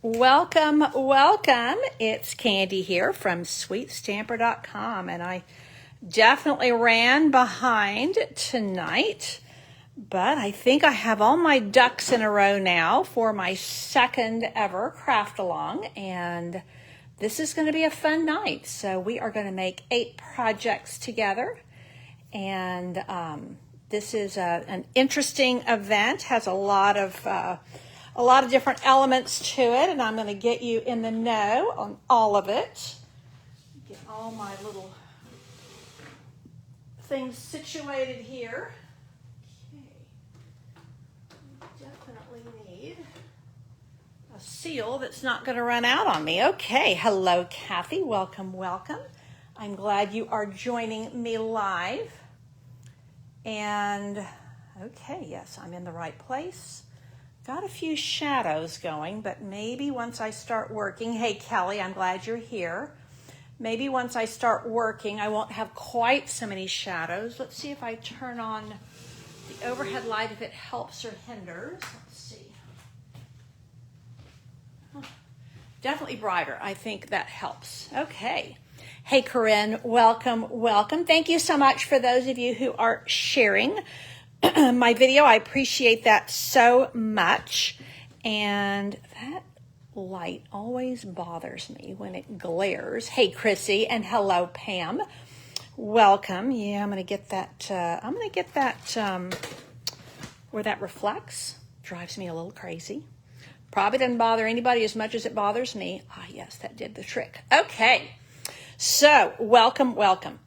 Welcome, welcome. It's Candy here from SweetStamper.com, and I definitely ran behind tonight, but I think I have all my ducks in a row now for my second ever craft along, and this is going to be a fun night. So we are going to make 8 projects together, and this is an interesting event, has a lot of different elements to it, and I'm going to get you in the know on all of it. Get all my little things situated here. Okay. Definitely need a seal that's not going to run out on me. Okay. Hello, Kathy. Welcome, welcome. I'm glad you are joining me live. And, okay, yes, I'm in the right place. Got a few shadows going, but maybe once I start working, hey Kelly, I'm glad you're here. Maybe once I start working, I won't have quite so many shadows. Let's see if I turn on the overhead light, if it helps or hinders. Let's see. Definitely brighter. I think that helps. Okay. Hey Corinne, welcome, welcome. Thank you so much for those of you who are sharing my video. I appreciate that so much. And that light always bothers me when it glares. Hey Chrissy, and hello Pam. Welcome. Yeah, I'm going to get that where that reflects. Drives me a little crazy. Probably doesn't bother anybody as much as it bothers me. Ah, yes, that did the trick. Okay. So, welcome, welcome.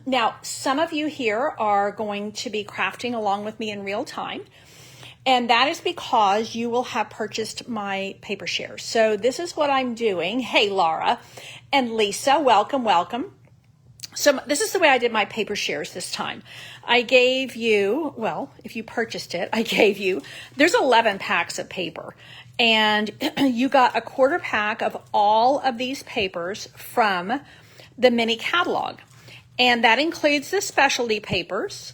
Now, some of you here are going to be crafting along with me in real time, and that is because you will have purchased my paper shares. So, this is what I'm doing. Hey, Laura and Lisa, welcome, welcome. So, this is the way I did my paper shares this time. I gave you, well, if you purchased it, there's 11 packs of paper, and you got a quarter pack of all of these papers from the mini catalog, and that includes the specialty papers,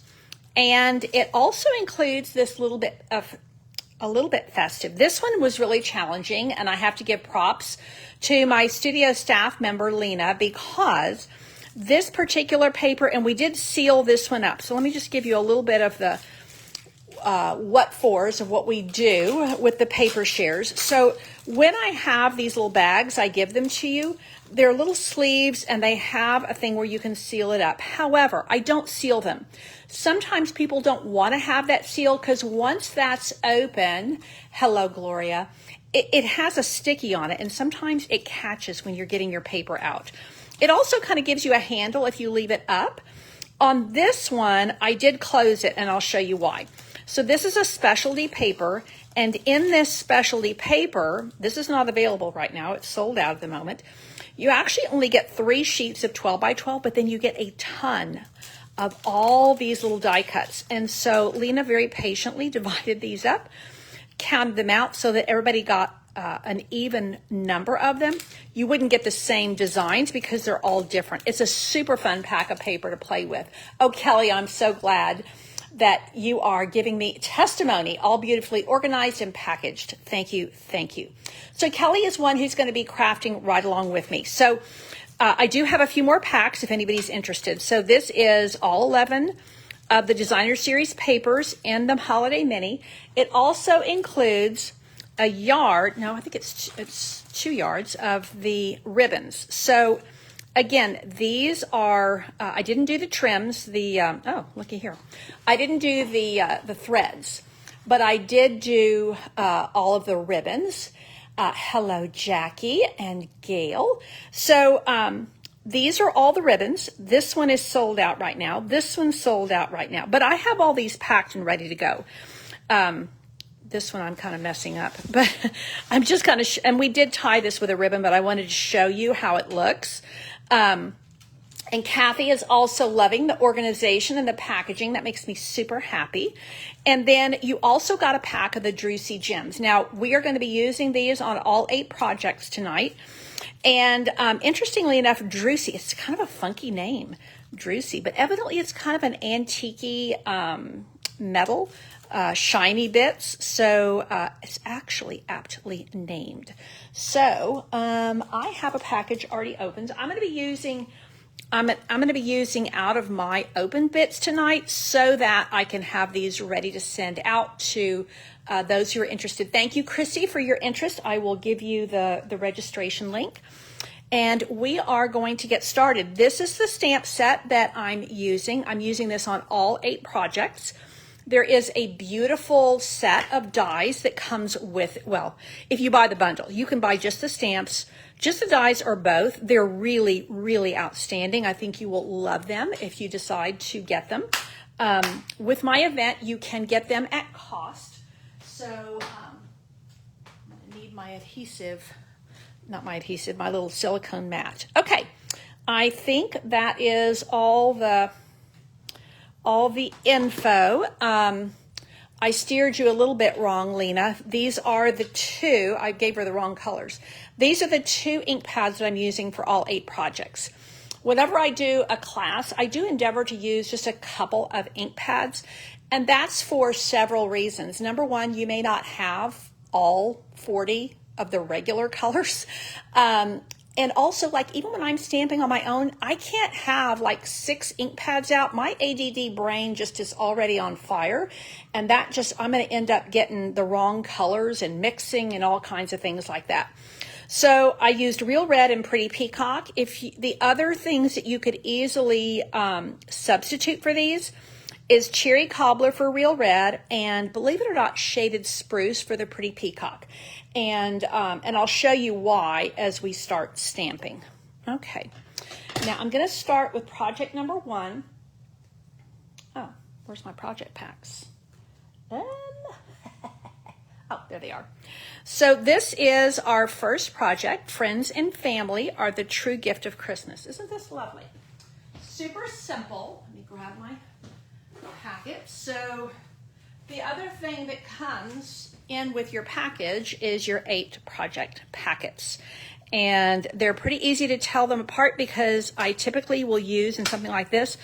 and it also includes this a little bit festive. This one was really challenging, and I have to give props to my studio staff member Lena, because this particular paper, and we did seal this one up. So let me just give you a little bit of the what-fors of what we do with the paper shares. So when I have these little bags, I give them to you. They're little sleeves, and they have a thing where you can seal it up. However, I don't seal them. Sometimes people don't want to have that seal, because once that's open, hello Gloria, it has a sticky on it, and sometimes it catches when you're getting your paper out. It also kind of gives you a handle if you leave it up. On this one, I did close it, and I'll show you why. So this is a specialty paper, and in this specialty paper, this is not available right now. It's sold out at the moment. You actually only get 3 sheets of 12 by 12, but then you get a ton of all these little die cuts. And so Lena very patiently divided these up, counted them out so that everybody got an even number of them. You wouldn't get the same designs because they're all different. It's a super fun pack of paper to play with. Oh, Kelly, I'm so glad that you are giving me testimony, all beautifully organized and packaged. Thank you, thank you. So Kelly is one who's going to be crafting right along with me. So I do have a few more packs if anybody's interested. So this is all 11 of the Designer Series papers in the Holiday Mini. It also includes a yard, no, I think it's 2 yards of the ribbons. So again, these are, I didn't do the trims, oh, looky here. I didn't do the threads, but I did do all of the ribbons. Hello, Jackie and Gail. So these are all the ribbons. This one is sold out right now. This one's sold out right now, but I have all these packed and ready to go. This one I'm kind of messing up, but I'm just kind of, and we did tie this with a ribbon, but I wanted to show you how it looks. And Kathy is also loving the organization and the packaging. That makes me super happy. And then you also got a pack of the Drucy gems. Now, we are going to be using these on all 8 projects tonight. And interestingly enough, Drucy, it's kind of a funky name, Drucy, but evidently it's kind of an antique-y metal. shiny bits. So it's actually aptly named. So I have a package already opened. I'm going to be using I'm going to be using out of my open bits tonight so that I can have these ready to send out to those who are interested. Thank you, Chrissy, for your interest. I will give you the registration link. And we are going to get started. This is the stamp set that I'm using. I'm using this on all 8 projects. There is a beautiful set of dies that comes with, well, if you buy the bundle, you can buy just the stamps, just the dies, or both. They're really, really outstanding. I think you will love them if you decide to get them. With my event, you can get them at cost. So I'm going to need my adhesive, not my adhesive, my little silicone mat. Okay, I think that is all the info. I steered you a little bit wrong, Lena. These are the 2, I gave her the wrong colors. These are the 2 ink pads that I'm using for all 8 projects. Whenever I do a class, I do endeavor to use just a couple of ink pads, and that's for several reasons. Number one, you may not have all 40 of the regular colors. And also, like, even when I'm stamping on my own, I can't have like 6 ink pads out. My ADD brain just is already on fire. And that just, I'm going to end up getting the wrong colors and mixing and all kinds of things like that. So I used Real Red and Pretty Peacock. The other things that you could easily substitute for these is Cherry Cobbler for Real Red, and believe it or not, Shaded Spruce for the Pretty Peacock. And I'll show you why as we start stamping. Okay, now I'm going to start with project number 1. Oh, where's my project packs? Oh, there they are. So this is our first project. Friends and family are the true gift of Christmas. Isn't this lovely? Super simple. Let me grab my packet. So the other thing that comes in with your package is your 8 project packets. And they're pretty easy to tell them apart because I typically will use in something like this,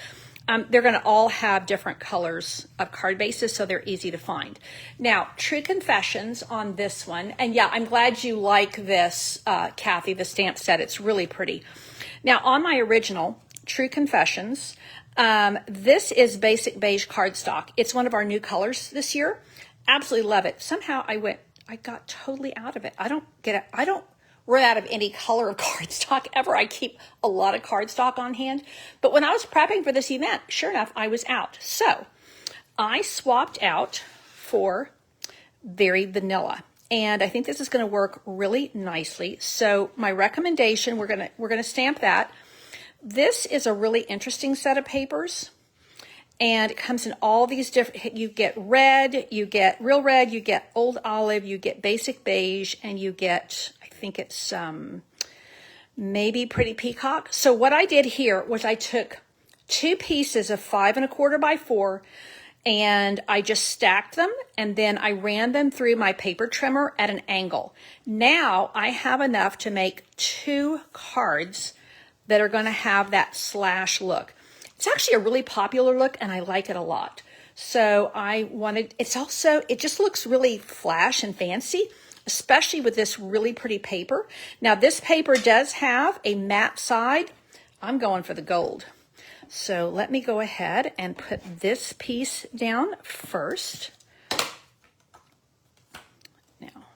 they're going to all have different colors of card bases, so they're easy to find. Now, True Confessions on this one, and yeah, I'm glad you like this, Kathy, the stamp set. It's really pretty. Now, on my original, True Confessions, this is basic beige cardstock. It's one of our new colors this year. Absolutely love it. Somehow I got totally out of it. I don't run out of any color of cardstock ever. I keep a lot of cardstock on hand. But when I was prepping for this event, sure enough, I was out. So I swapped out for Very Vanilla. And I think this is going to work really nicely. So my recommendation, we're going to stamp that. This is a really interesting set of papers. And it comes in all these different, you get red, you get real red, you get old olive, you get basic beige, and you get, I think it's maybe Pretty Peacock. So what I did here was I took 2 pieces of 5 1/4 by 4, and I just stacked them, and then I ran them through my paper trimmer at an angle. Now I have enough to make 2 cards that are going to have that slash look. It's actually a really popular look, and I like it a lot. So it just looks really flash and fancy, especially with this really pretty paper. Now, this paper does have a matte side. I'm going for the gold. So let me go ahead and put this piece down first. Now,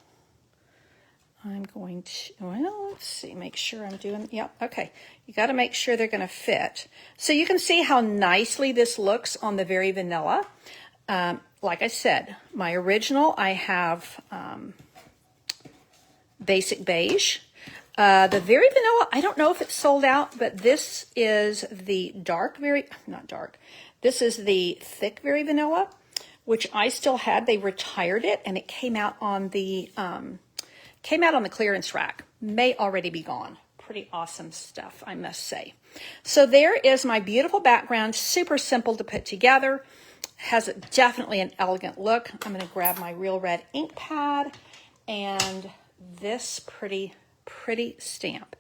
I'm going to, well, let's see, make sure I'm doing, yep, okay. You got to make sure they're going to fit. So you can see how nicely this looks on the Very Vanilla. Like I said, my original, I have basic beige. The Very Vanilla, I don't know if it's sold out, but this is the this is the thick Very Vanilla, which I still had. They retired it, and it came out on the clearance rack. May already be gone. Pretty awesome stuff, I must say. So there is my beautiful background, super simple to put together. Has definitely an elegant look. I'm going to grab my Real Red ink pad and this pretty stamp.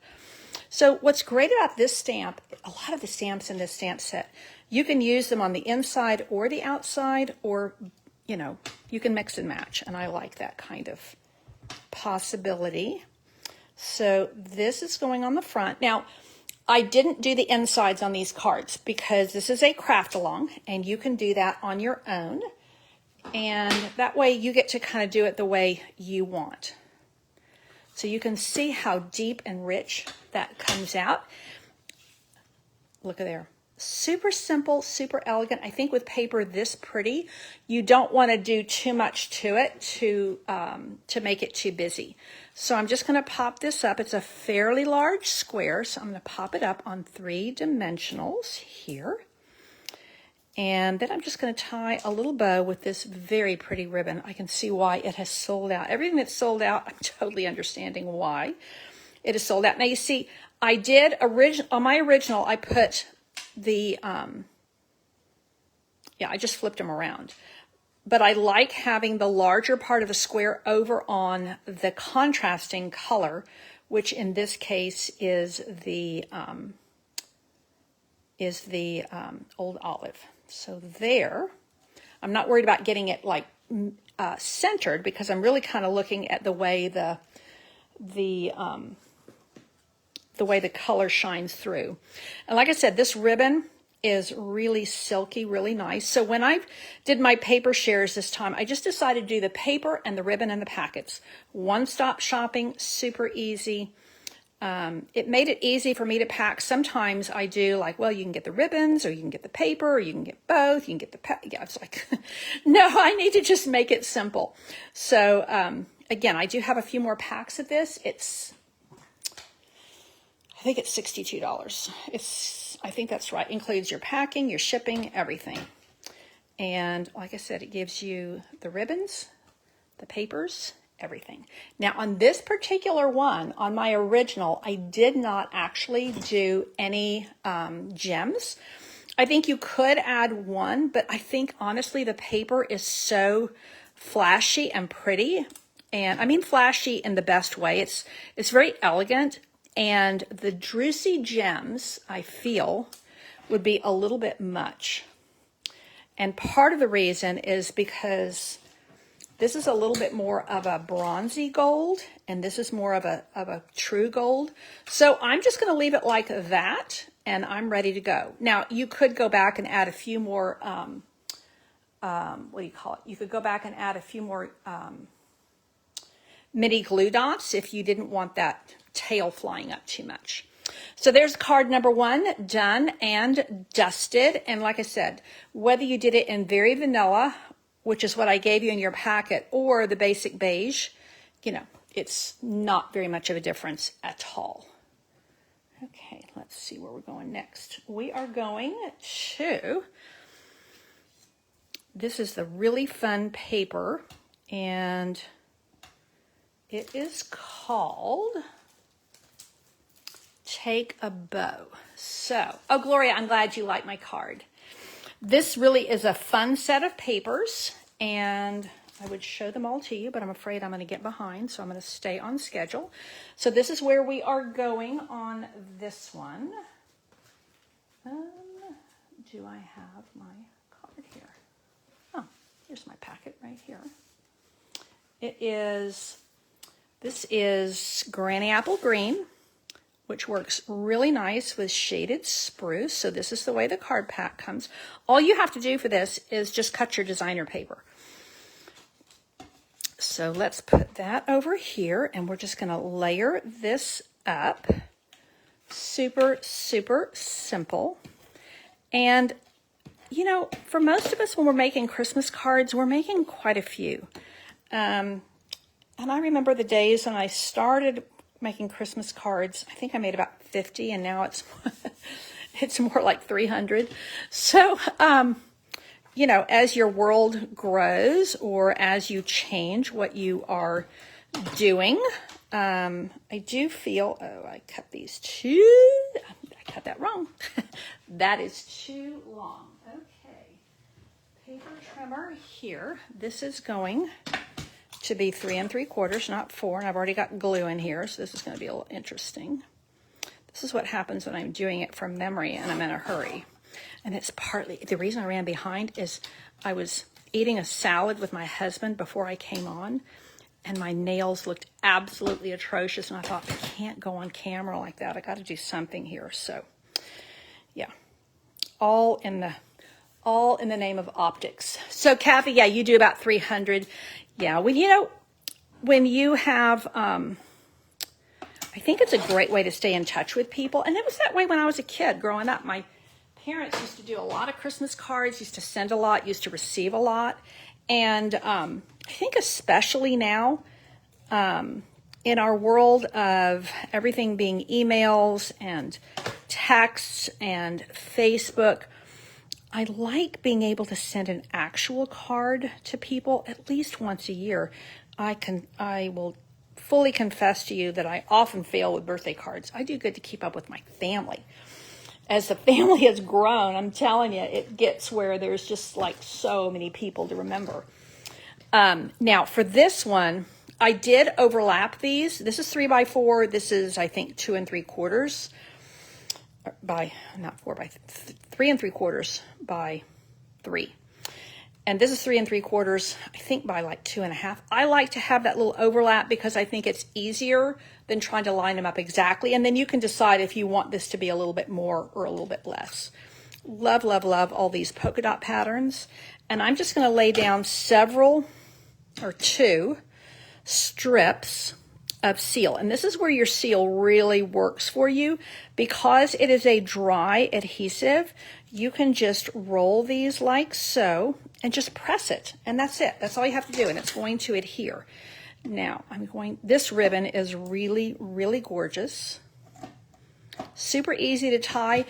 So what's great about this stamp, a lot of the stamps in this stamp set, you can use them on the inside or the outside, or you know, you can mix and match, and I like that kind of possibility. So this is going on the front. Now, I didn't do the insides on these cards because this is a craft along, and you can do that on your own. And that way you get to kind of do it the way you want. So you can see how deep and rich that comes out. Look at there. Super simple, super elegant. I think with paper this pretty, you don't want to do too much to it to make it too busy. So I'm just going to pop this up. It's a fairly large square, so I'm going to pop it up on 3 dimensionals here. And then I'm just going to tie a little bow with this very pretty ribbon. I can see why it has sold out. Everything that's sold out, I'm totally understanding why it is sold out. Now you see, I did on my original, I put the, I just flipped them around. But I like having the larger part of the square over on the contrasting color, which in this case is the Old Olive. So there, I'm not worried about getting it like centered because I'm really kind of looking at the way the way the color shines through. And like I said, this ribbon is really silky, really nice. So when I did my paper shares this time, I just decided to do the paper and the ribbon and the packets. One-stop shopping, super easy. It made it easy for me to pack. Sometimes I do like, well, you can get the ribbons or you can get the paper or you can get both. You can get the I was like, no, I need to just make it simple. So again, I do have a few more packs of this. I think it's $62. I think that's right. Includes your packing, your shipping, everything. And like I said, it gives you the ribbons, the papers, everything. Now on this particular one, on my original, I did not actually do any gems. I think you could add one, but I think honestly the paper is so flashy and pretty. And I mean flashy in the best way. It's very elegant. And the Druzy gems, I feel, would be a little bit much. And part of the reason is because this is a little bit more of a bronzy gold, and this is more of a true gold. So I'm just going to leave it like that, and I'm ready to go. Now, you could go back and add a few more, what do you call it? You could go back and add a few more mini glue dots if you didn't want that tail flying up too much. So there's card number 1 done and dusted. And like I said, whether you did it in very vanilla, which is what I gave you in your packet, or the basic beige, you know, it's not very much of a difference at all. Okay, let's see where we're going next. We are going to, this is the really fun paper, and it is called Take a Bow. So, oh, Gloria, I'm glad you like my card. This really is a fun set of papers, and I would show them all to you, but I'm afraid I'm going to get behind, so I'm going to stay on schedule. So this is where we are going on this one. Do I have my card here? Oh, here's my packet right here. This is Granny Apple Green, which works really nice with shaded spruce. So this is the way the card pack comes. All you have to do for this is just cut your designer paper. So let's put that over here, and we're just going to layer this up. Super, super simple. And, you know, for most of us when we're making Christmas cards, we're making quite a few. And I remember the days when I started making Christmas cards. I think I made about 50, and now it's more like 300. So, you know, as your world grows or as you change what you are doing, I do feel, oh, I cut these I cut that wrong. That is too long. Okay. Paper trimmer here. This is going to be 3 3/4, not 4, and I've already got glue in here, so this is going to be a little interesting. This is what happens when I'm doing it from memory and I'm in a hurry. And it's partly, the reason I ran behind is I was eating a salad with my husband before I came on, and my nails looked absolutely atrocious, and I thought, I can't go on camera like that. I got to do something here. So, yeah, all in the name of optics. So, Kathy, yeah, you do about 300. Yeah, when you have, I think it's a great way to stay in touch with people, and it was that way when I was a kid growing up. My parents used to do a lot of Christmas cards, used to send a lot, used to receive a lot. And I think especially now, in our world of everything being emails and texts and Facebook, I like being able to send an actual card to people at least once a year. I will fully confess to you that I often fail with birthday cards. I do good to keep up with my family. As the family has grown, I'm telling you, it gets where there's just like so many people to remember. Now for this one, I did overlap these. This is 3x4. This is, I think, 2 3/4 by, not 4 by 3 3/4 by 3. And this is 3 3/4, I think, by like 2.5. I like to have that little overlap because I think it's easier than trying to line them up exactly. And then you can decide if you want this to be a little bit more or a little bit less. Love, love, love all these polka dot patterns. And I'm just going to lay down two strips of seal. And this is where your seal really works for you. Because it is a dry adhesive, you can just roll these like so and just press it. And that's it. That's all you have to do. And it's going to adhere. Now, this ribbon is really, really gorgeous. Super easy to tie.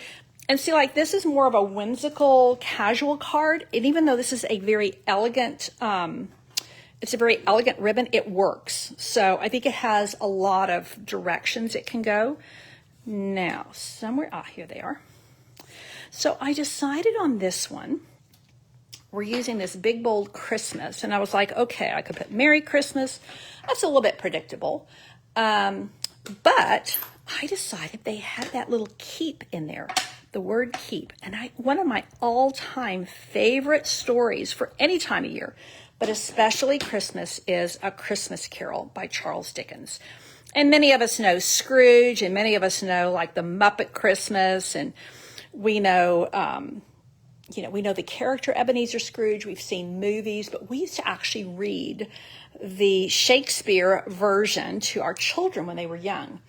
And see, like, this is more of a whimsical, casual card. And even though this is a very elegant, it's a very elegant ribbon, it works. So I think it has a lot of directions it can go. Now, here they are. So I decided on this one. We're using this big, bold Christmas. And I was like, okay, I could put Merry Christmas. That's a little bit predictable. But I decided they had that little keep in there, the word keep. And one of my all-time favorite stories for any time of year, but especially Christmas, is A Christmas Carol by Charles Dickens. And many of us know Scrooge, and many of us know like the Muppet Christmas, and we know, we know the character Ebenezer Scrooge. We've seen movies, but we used to actually read the Shakespeare version to our children when they were young.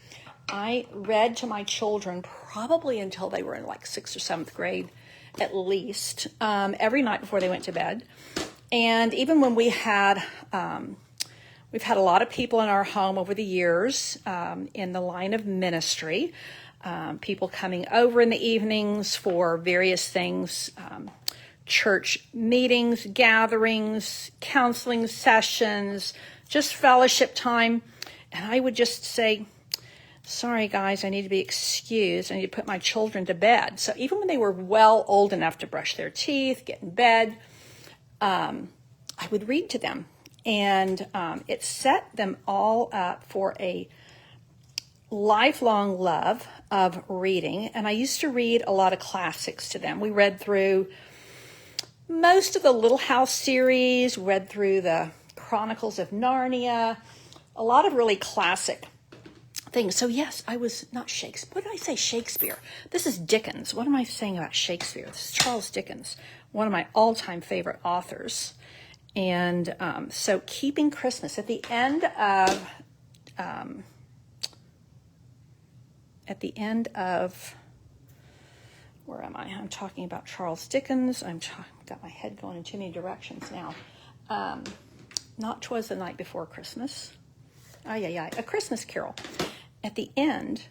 I read to my children probably until they were in like 6th or 7th grade, at least, every night before they went to bed. And even when we've had a lot of people in our home over the years in the line of ministry. People coming over in the evenings for various things, church meetings, gatherings, counseling sessions, just fellowship time. And I would just say, sorry, guys, I need to be excused. I need to put my children to bed. So even when they were well old enough to brush their teeth, get in bed, I would read to them. And it set them all up for a lifelong love of reading. And I used to read a lot of classics to them. We read through most of the Little House series, read through the Chronicles of Narnia, a lot of really classic things. So yes, I was not Shakespeare. What did I say? Shakespeare. This is Dickens. What am I saying about Shakespeare? This is Charles Dickens, one of my all-time favorite authors. And so Keeping Christmas at the end of, where am I? I'm talking about Charles Dickens. Got my head going in too many directions now. Not 'Twas the Night Before Christmas. A Christmas Carol. At the end,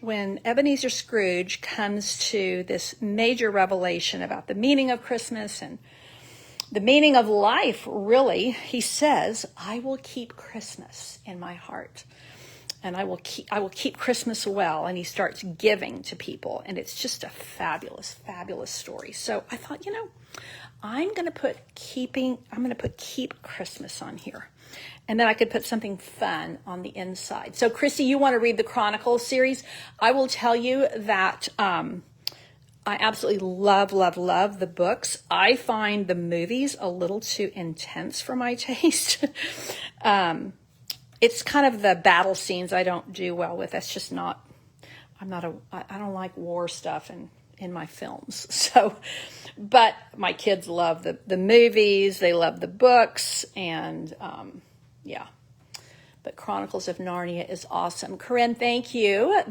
when Ebenezer Scrooge comes to this major revelation about the meaning of Christmas and the meaning of life, really, he says, I will keep Christmas in my heart. And I will keep Christmas well. And he starts giving to people. And it's just a fabulous, fabulous story. So I thought, I'm going to put Keep Christmas on here. And then I could put something fun on the inside. So Chrissy, you want to read the Chronicles series? I will tell you that I absolutely love, love, love the books. I find the movies a little too intense for my taste. It's kind of the battle scenes I don't do well with. That's just not, I don't like war stuff in my films. So, but my kids love the movies, they love the books, and yeah. But Chronicles of Narnia is awesome. Corinne, thank you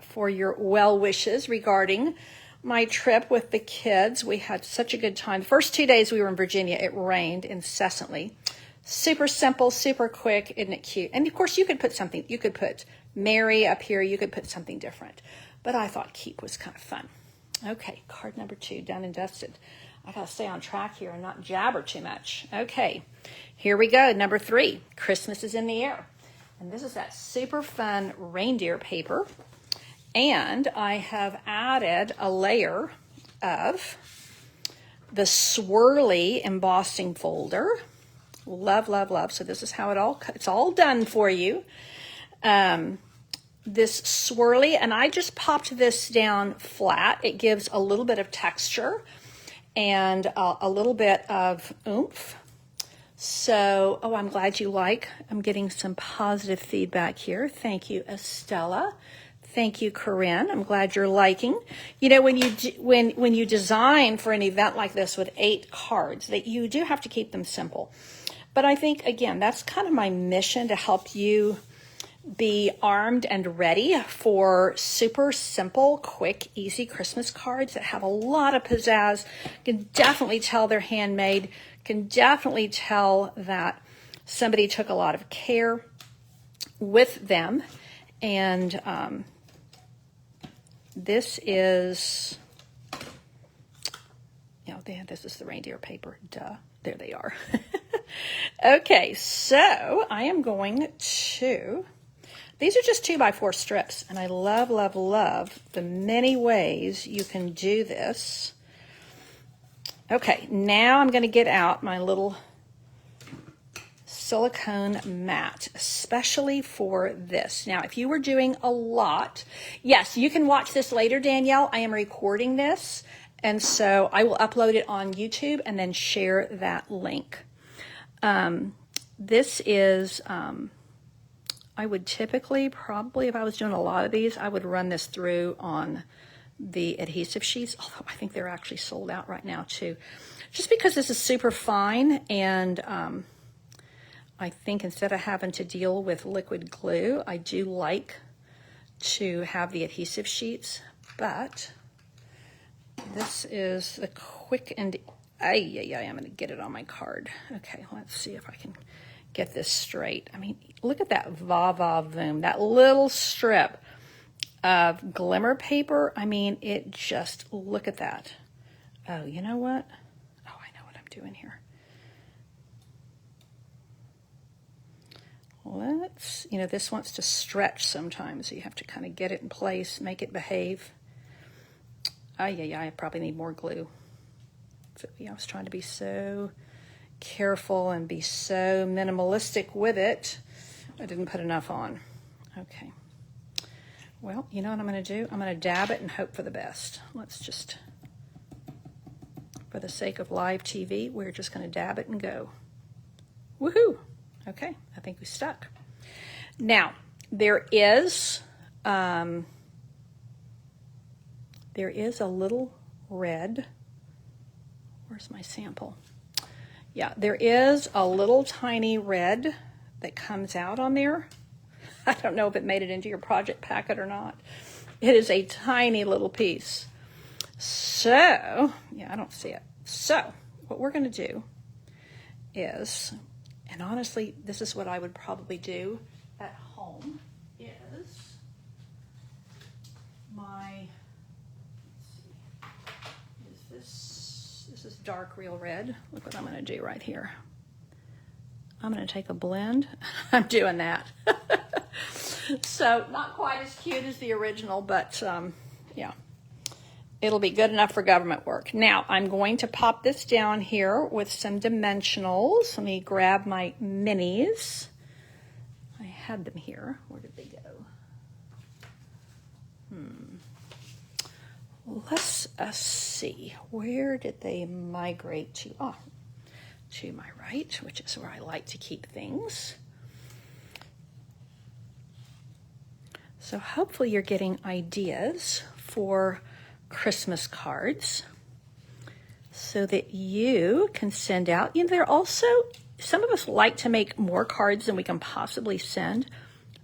for your well wishes regarding my trip with the kids. We had such a good time. The first 2 days we were in Virginia, it rained incessantly. Super simple, super quick. Isn't it cute? And of course, you could put Mary up here. You could put something different. But I thought keep was kind of fun. Okay, card number 2, done and dusted. I got to stay on track here and not jabber too much. Okay, here we go. Number 3, Christmas is in the air. And this is that super fun reindeer paper. And I have added a layer of the swirly embossing folder. Love, love, love. So this is how it's all done for you. This swirly, and I just popped this down flat. It gives a little bit of texture and a little bit of oomph. So, I'm glad you like. I'm getting some positive feedback here. Thank you, Estella. Thank you, Corinne. I'm glad you're liking. You know, when you design for an event like this with 8 cards, that you do have to keep them simple. But I think, again, that's kind of my mission, to help you be armed and ready for super simple, quick, easy Christmas cards that have a lot of pizzazz. Can definitely tell they're handmade. Can definitely tell that somebody took a lot of care with them. And this is, this is the reindeer paper. Duh. There they are. Okay, so I am going to, these are just 2x4 strips, and I love, love, love the many ways you can do this. Okay, now I'm going to get out my little silicone mat, especially for this. Now, if you were doing a lot, yes, you can watch this later, Danielle. I am recording this, and so I will upload it on YouTube and then share that link. This is, I would typically, probably if I was doing a lot of these, I would run this through on the adhesive sheets, although I think they're actually sold out right now too. Just because this is super fine, and I think instead of having to deal with liquid glue, I do like to have the adhesive sheets, but this is the quick and I'm going to get it on my card. Okay, let's see if I can get this straight. I mean, look at that va-va-voom, that little strip of glimmer paper. I mean, it just, look at that. Oh, you know what? Oh, I know what I'm doing here. Let's, this wants to stretch sometimes, so you have to kind of get it in place, make it behave. I probably need more glue. So, I was trying to be so careful and be so minimalistic with it. I didn't put enough on. Okay. Well, you know what I'm going to do? I'm going to dab it and hope for the best. Let's just, for the sake of live TV, we're just going to dab it and go. Woohoo! Okay, I think we stuck. Now, there is a little red. Where's my sample? Yeah, there is a little tiny red that comes out on there. I don't know if it made it into your project packet or not. It is a tiny little piece. So, yeah, I don't see it. So, what we're going to do is, and honestly, this is what I would probably do at home, is my, this is dark real red. Look what I'm going to do right here. I'm going to take a blend. I'm doing that. So not quite as cute as the original, but yeah, it'll be good enough for government work. Now I'm going to pop this down here with some dimensionals. Let me grab my minis. I had them here. Where did they go? let's see, where did they migrate to? Oh, to my right, which is where I like to keep things. So hopefully you're getting ideas for Christmas cards so that you can send out. You know, they're also, some of us like to make more cards than we can possibly send.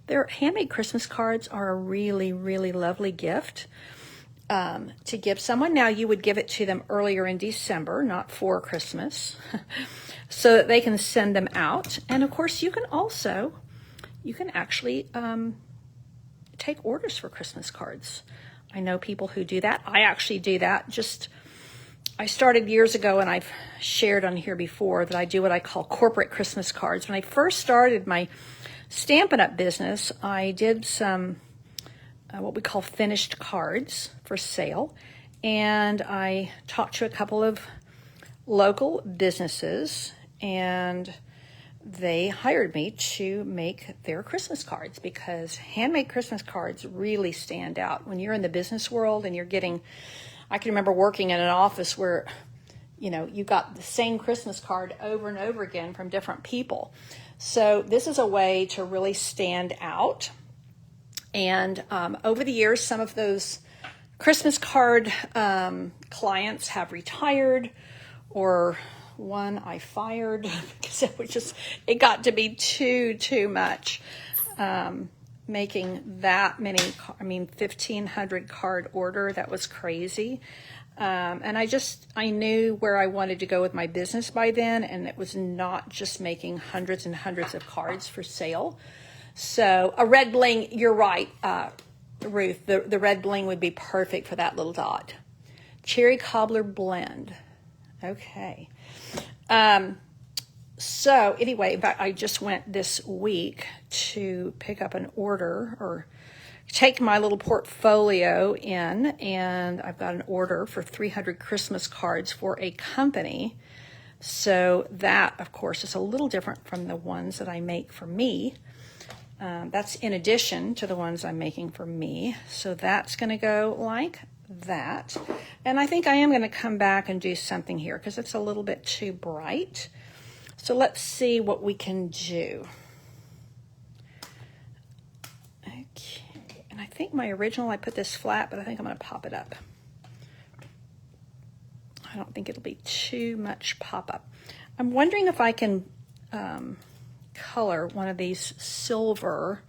Their handmade Christmas cards are a really, really lovely gift to give someone. Now, you would give it to them earlier in December, not for Christmas, so that they can send them out. And of course, you can actually take orders for Christmas cards. I know people who do that. I actually do that. I started years ago, and I've shared on here before that I do what I call corporate Christmas cards. When I first started my Stampin' Up! Business, I did some what we call finished cards for sale, and I talked to a couple of local businesses, and they hired me to make their Christmas cards, because handmade Christmas cards really stand out when you're in the business world and you're getting, I can remember working in an office where, you know, you got the same Christmas card over and over again from different people. So this is a way to really stand out. And over the years, some of those Christmas card clients have retired, or one I fired because it got to be too much. Making that many, 1,500 card order, that was crazy. And I knew where I wanted to go with my business by then, and it was not just making hundreds and hundreds of cards for sale. So a red bling, you're right, Ruth, the red bling would be perfect for that little dot. Cherry cobbler blend. Okay. So anyway, in fact, I just went this week to pick up an order, or take my little portfolio in, and I've got an order for 300 Christmas cards for a company. So that, of course, is a little different from the ones that I make for me. That's in addition to the ones I'm making for me. So that's going to go like that. And I think I am going to come back and do something here because it's a little bit too bright. So let's see what we can do. Okay. And I think my original, I put this flat, but I think I'm going to pop it up. I don't think it'll be too much pop up. I'm wondering if I can color one of these silver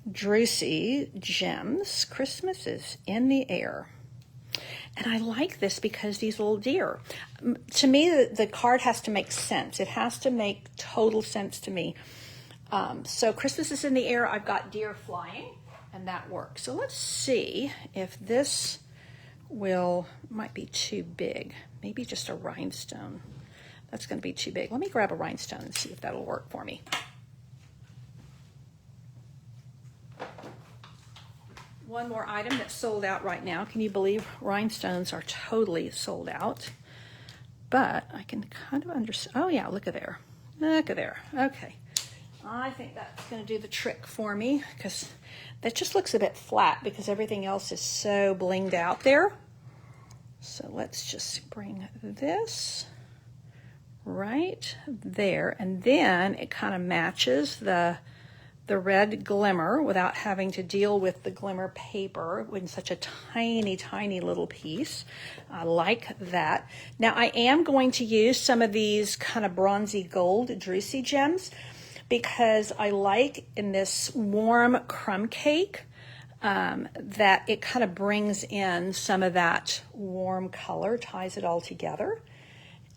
Druzy gems. Christmas is in the air. And I like this because these little deer, to me, the card has to make sense. It has to make total sense to me. So Christmas is in the air. I've got deer flying, and that works. So let's see if this might be too big. Maybe just a rhinestone. That's going to be too big. Let me grab a rhinestone and see if that'll work for me. One more item that's sold out right now. Can you believe rhinestones are totally sold out? But I can kind of understand. Oh yeah, look at there. Look at there. Okay. I think that's going to do the trick for me, because that just looks a bit flat because everything else is so blinged out there. So let's just bring this right there, and then it kind of matches the red glimmer without having to deal with the glimmer paper in such a tiny, tiny little piece. I like that. Now I am going to use some of these kind of bronzy gold Druzy gems because I like in this warm crumb cake that it kind of brings in some of that warm color, ties it all together.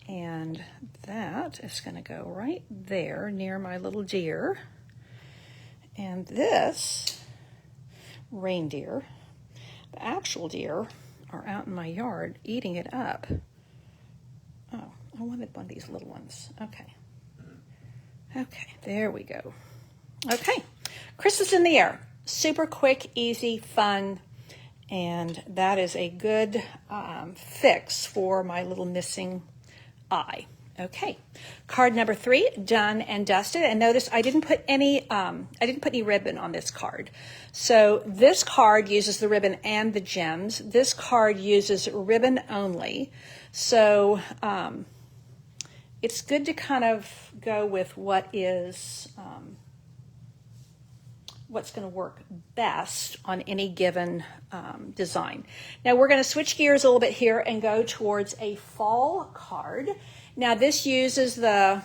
And that is going to go right there near my little deer. And this reindeer, the actual deer, are out in my yard eating it up. Oh, I wanted one of these little ones. Okay. Okay, there we go. Okay, Christmas in the air. Super quick, easy, fun, and that is a good fix for my little missing eye. Okay, card number 3, done and dusted. And notice I didn't put any ribbon on this card. So this card uses the ribbon and the gems. This card uses ribbon only. So it's good to kind of go with what is what's going to work best on any given design. Now we're going to switch gears a little bit here and go towards a fall card. Now this uses the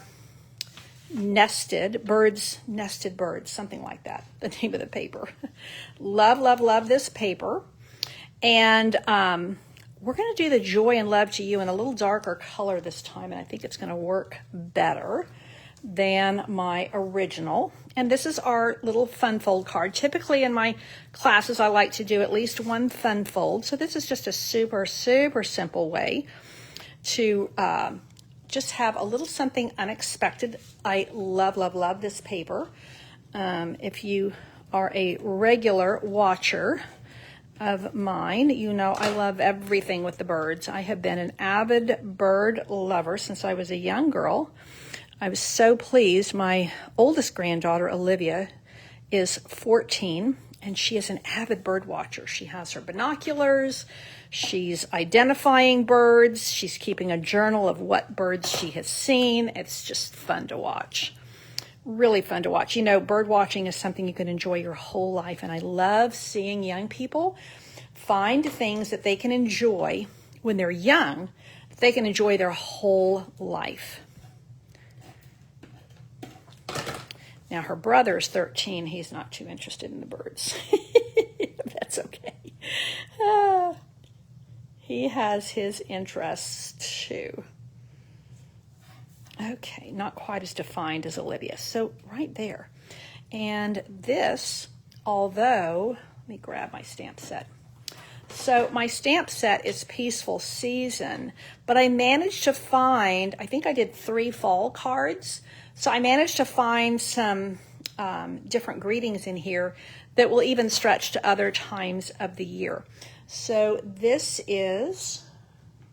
nested birds, something like that, the name of the paper. Love, love, love this paper. And we're going to do the Joy and Love to You in a little darker color this time, and I think it's going to work better than my original. And this is our little fun fold card. Typically in my classes, I like to do at least one fun fold. So this is just a super, super simple way to just have a little something unexpected. I love, love, love this paper. If you are a regular watcher of mine, you know I love everything with the birds. I have been an avid bird lover since I was a young girl. I was so pleased. My oldest granddaughter, Olivia, is 14, and she is an avid bird watcher. She has her binoculars. She's identifying birds. She's keeping a journal of what birds she has seen. It's just fun to watch. Really fun to watch. You know, bird watching is something you can enjoy your whole life, and I love seeing young people find things that they can enjoy when they're young, that they can enjoy their whole life. Now, her brother's 13. He's not too interested in the birds. That's okay. He has his interests too. Okay, not quite as defined as Olivia. So right there. And this, although, let me grab my stamp set. So my stamp set is Peaceful Season, but I managed to find, I think I did 3 fall cards. So I managed to find some different greetings in here that will even stretch to other times of the year. So this is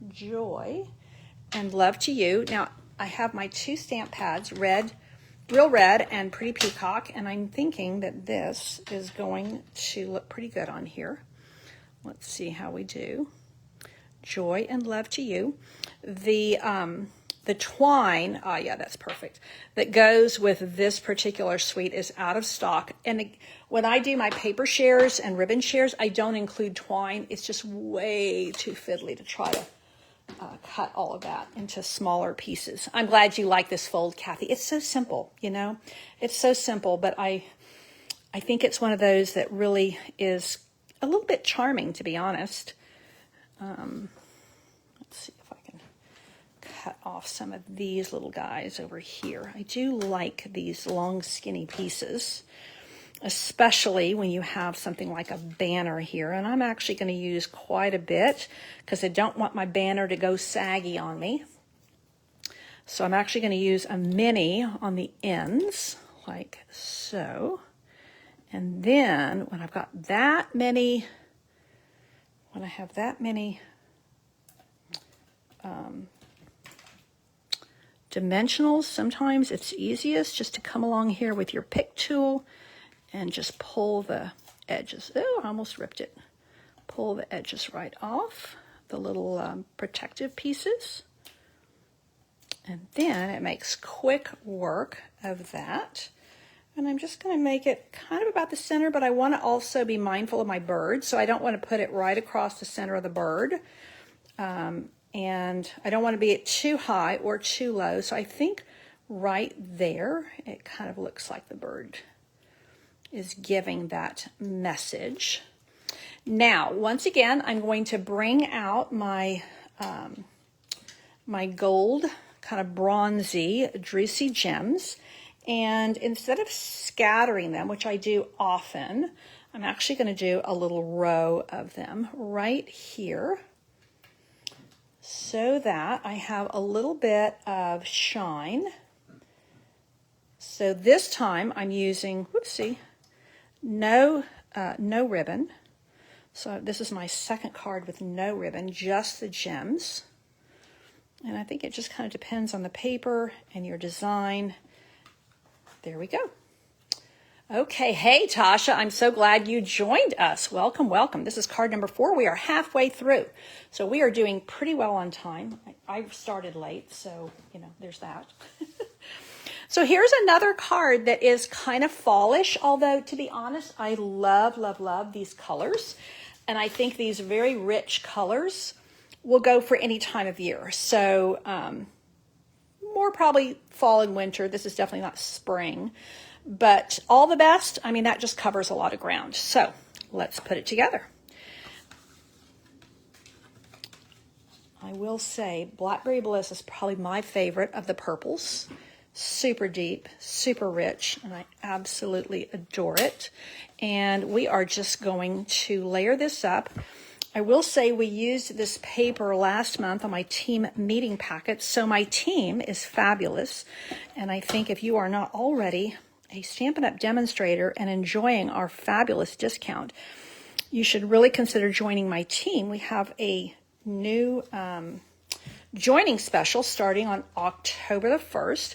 Joy and Love to You. Now I have my 2 stamp pads, Real Red and Pretty Peacock, and I'm thinking that this is going to look pretty good on here. Let's see how we do. Joy and Love to You. The twine, yeah, that's perfect, that goes with this particular suite is out of stock. And when I do my paper shares and ribbon shares, I don't include twine. It's just way too fiddly to try to cut all of that into smaller pieces. I'm glad you like this fold, Kathy. It's so simple, you know. It's so simple, but I think it's one of those that really is a little bit charming, to be honest. Let's see if I can cut off some of these little guys over here. I do like these long, skinny pieces, especially when you have something like a banner here. And I'm actually going to use quite a bit because I don't want my banner to go saggy on me. So I'm actually going to use a mini on the ends, like so. And then when I've got that many, when I have that many dimensionals, sometimes it's easiest just to come along here with your pick tool and just pull the edges. Oh, I almost ripped it. Pull the edges right off, the little protective pieces. And then it makes quick work of that. And I'm just going to make it kind of about the center, but I want to also be mindful of my bird, so I don't want to put it right across the center of the bird. And I don't want to be it too high or too low, so I think right there, it kind of looks like the bird is giving that message. Now, once again, I'm going to bring out my, my gold, kind of bronzy, Druzy gems. And instead of scattering them, which I do often, I'm actually going to do a little row of them right here so that I have a little bit of shine. So this time I'm using, whoopsie, no ribbon. So this is my second card with no ribbon, just the gems. And I think it just kind of depends on the paper and your design. There we go. Okay, hey Tasha, I'm so glad you joined us. Welcome, welcome. This is card number 4. We are halfway through. So we are doing pretty well on time. I started late, so, there's that. So here's another card that is kind of fallish, although to be honest, I love, love, love these colors. And I think these very rich colors will go for any time of year. So more probably fall and winter. This is definitely not spring. But all the best, that just covers a lot of ground. So let's put it together. I will say Blackberry Bliss is probably my favorite of the purples. Super deep, super rich, and I absolutely adore it. And we are just going to layer this up. I will say we used this paper last month on my team meeting packet, so my team is fabulous. And I think if you are not already a Stampin' Up! Demonstrator and enjoying our fabulous discount, you should really consider joining my team. We have a new joining special starting on October the 1st.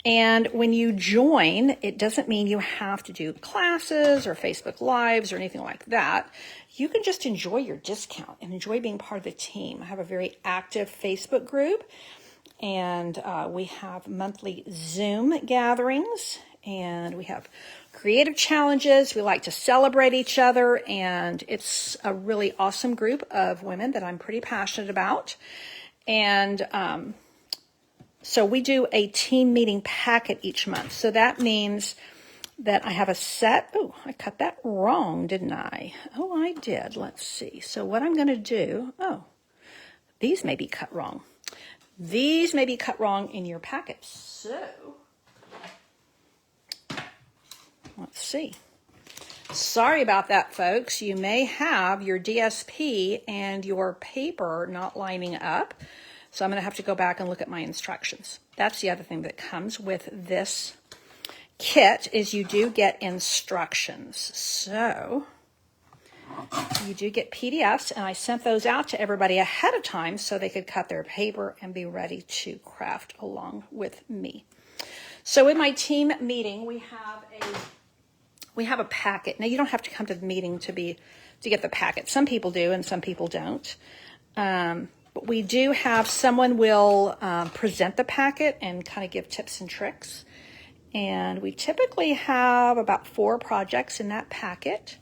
And when you join, it doesn't mean you have to do classes or Facebook Lives or anything like that. You can just enjoy your discount and enjoy being part of the team. I have a very active Facebook group, and we have monthly Zoom gatherings, and we have creative challenges. We like to celebrate each other, and it's a really awesome group of women that I'm pretty passionate about. And so we do a team meeting packet each month. So that means that I have a set. Oh, I cut that wrong, didn't I? Oh, I did. Let's see. So what I'm going to do, these may be cut wrong. These may be cut wrong in your packet. So let's see. Sorry about that, folks. You may have your DSP and your paper not lining up. So I'm going to have to go back and look at my instructions. That's the other thing that comes with this kit is you do get instructions. So you do get PDFs, and I sent those out to everybody ahead of time so they could cut their paper and be ready to craft along with me. So in my team meeting, we have a packet. Now you don't have to come to the meeting to get the packet. Some people do and some people don't. But we do have someone will present the packet and kind of give tips and tricks. And we typically have about 4 projects in that packet.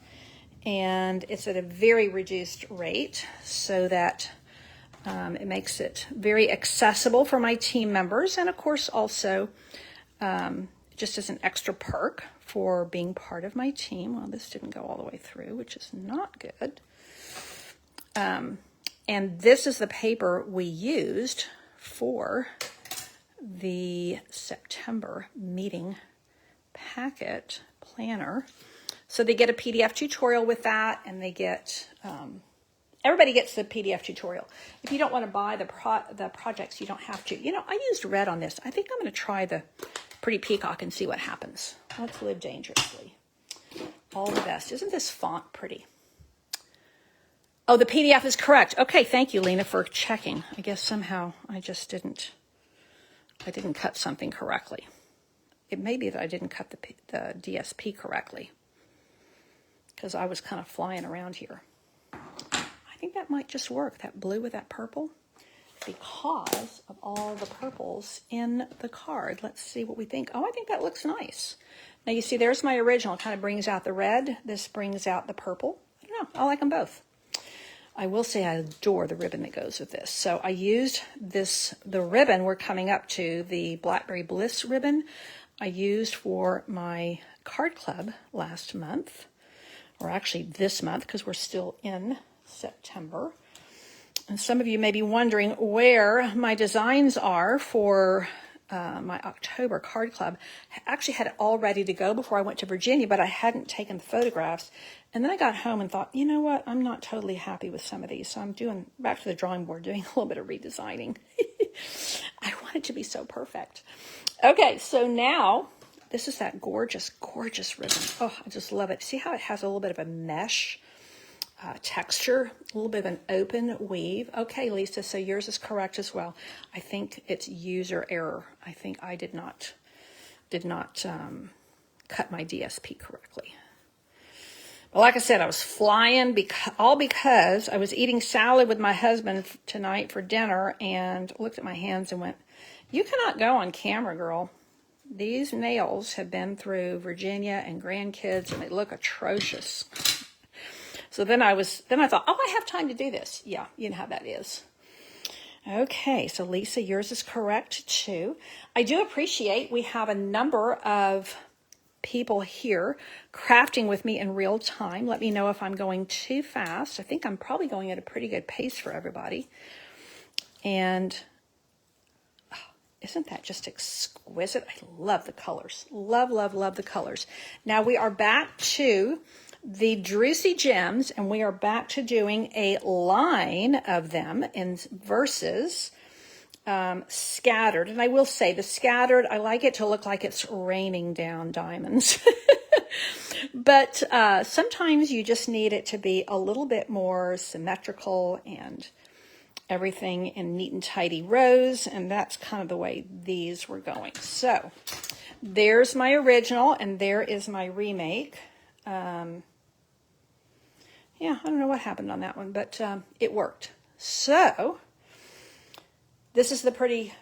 And it's at a very reduced rate so that it makes it very accessible for my team members. And of course also just as an extra perk for being part of my team. Well, this didn't go all the way through, which is not good. And this is the paper we used for the September meeting packet planner. So they get a PDF tutorial with that, and they get, everybody gets the PDF tutorial. If you don't want to buy the projects, you don't have to. I used red on this. I think I'm going to try the Pretty Peacock and see what happens. Let's live dangerously. All the best. Isn't this font pretty? Oh, the PDF is correct. Okay, thank you, Lena, for checking. I guess somehow I didn't cut something correctly. It may be that I didn't cut the DSP correctly because I was kind of flying around here. I think that might just work, that blue with that purple, because of all the purples in the card. Let's see what we think. Oh, I think that looks nice. Now you see there's my original. It kind of brings out the red. This brings out the purple. I don't know. I like them both. I will say I adore the ribbon that goes with this. So I used the ribbon we're coming up to, the Blackberry Bliss ribbon, I used for my card club last month, or actually this month because we're still in September. And some of you may be wondering where my designs are for my October card club. I actually had it all ready to go before I went to Virginia, but I hadn't taken the photographs. And then I got home and thought, you know what? I'm not totally happy with some of these. So I'm back to the drawing board, doing a little bit of redesigning. I want it to be so perfect. Okay, so now this is that gorgeous, gorgeous ribbon. Oh, I just love it. See how it has a little bit of a mesh texture, a little bit of an open weave. Okay, Lisa, so yours is correct as well. I think it's user error. I think I did not cut my DSP correctly. But like I said, I was flying because I was eating salad with my husband tonight for dinner and looked at my hands and went, "You cannot go on camera, girl. These nails have been through Virginia and grandkids and they look atrocious." So then I thought, oh, I have time to do this. Yeah, you know how that is. Okay, so Lisa, yours is correct too. I do appreciate we have a number of people here crafting with me in real time. Let me know if I'm going too fast. I think I'm probably going at a pretty good pace for everybody. And isn't that just exquisite? I love the colors. Love, love, love the colors. Now we are back to the Druzy Gems, and we are back to doing a line of them in verses scattered. And I will say the scattered, I like it to look like it's raining down diamonds. But sometimes you just need it to be a little bit more symmetrical and everything in neat and tidy rows, and that's kind of the way these were going. So there's my original, and there is my remake. Yeah, I don't know what happened on that one, but it worked. So this is the pretty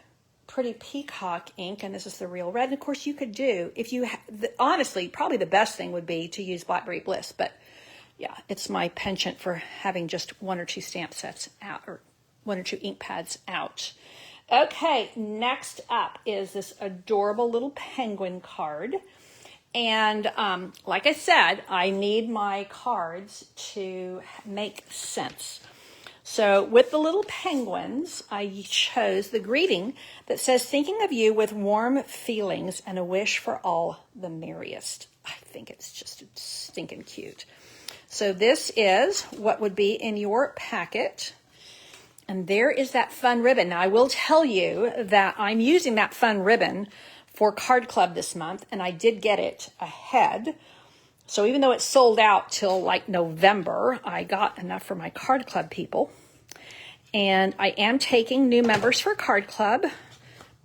peacock ink, and this is the real red. And of course, you could do, if you honestly, probably the best thing would be to use Blackberry Bliss, but yeah, it's my penchant for having just one or two stamp sets out, or one or two ink pads out. Okay, next up is this adorable little penguin card. And like I said, I need my cards to make sense. So with the little penguins, I chose the greeting that says, "Thinking of you with warm feelings and a wish for all the merriest." I think it's just stinking cute. So this is what would be in your packet. And there is that fun ribbon. Now, I will tell you that I'm using that fun ribbon for Card Club this month, and I did get it ahead. So even though it's sold out till like November, I got enough for my Card Club people. And I am taking new members for Card Club.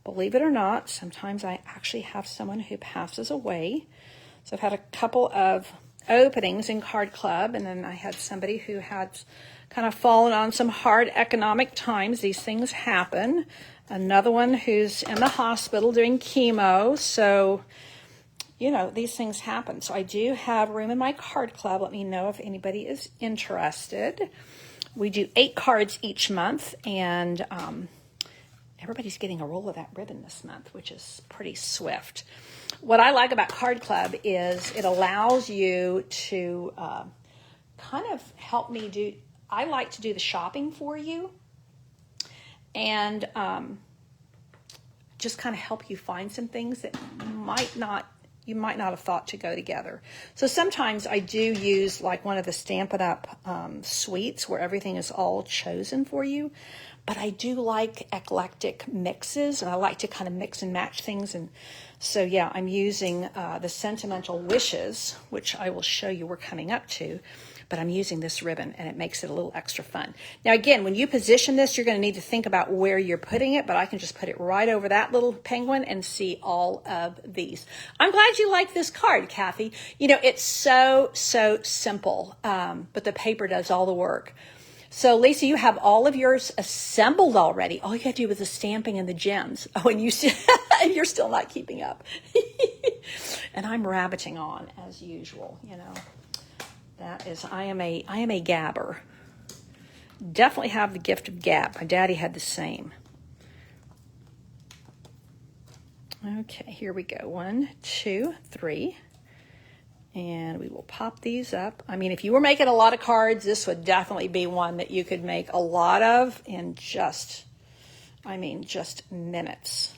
Believe it or not, sometimes I actually have someone who passes away. So I've had a couple of openings in Card Club, and then I had somebody who had kind of fallen on some hard economic times. These things happen. Another one who's in the hospital doing chemo. So, you know, these things happen. So I do have room in my Card Club. Let me know if anybody is interested. We do 8 cards each month, and everybody's getting a roll of that ribbon this month, which is pretty swift. What I like about Card Club is it allows you to kind of help me do, I like to do the shopping for you, and just kind of help you find some things that you might not have thought to go together. So sometimes I do use like one of the Stampin' Up suites where everything is all chosen for you. But I do like eclectic mixes, and I like to kind of mix and match things. And so, yeah, I'm using the Sentimental Wishes, which I will show you we're coming up to. But I'm using this ribbon, and it makes it a little extra fun. Now, again, when you position this, you're going to need to think about where you're putting it, but I can just put it right over that little penguin and see all of these. I'm glad you like this card, Kathy. You know, it's so simple, but the paper does all the work. So, Lisa, you have all of yours assembled already. All you have to do is the stamping and the gems. Oh, and you're still not keeping up. And I'm rabbiting on as usual, you know. That is, I am a gabber. Definitely have the gift of gab. My daddy had the same. Okay, here we go. 1, 2, 3. And we will pop these up. I mean, if you were making a lot of cards, this would definitely be one that you could make a lot of in just minutes.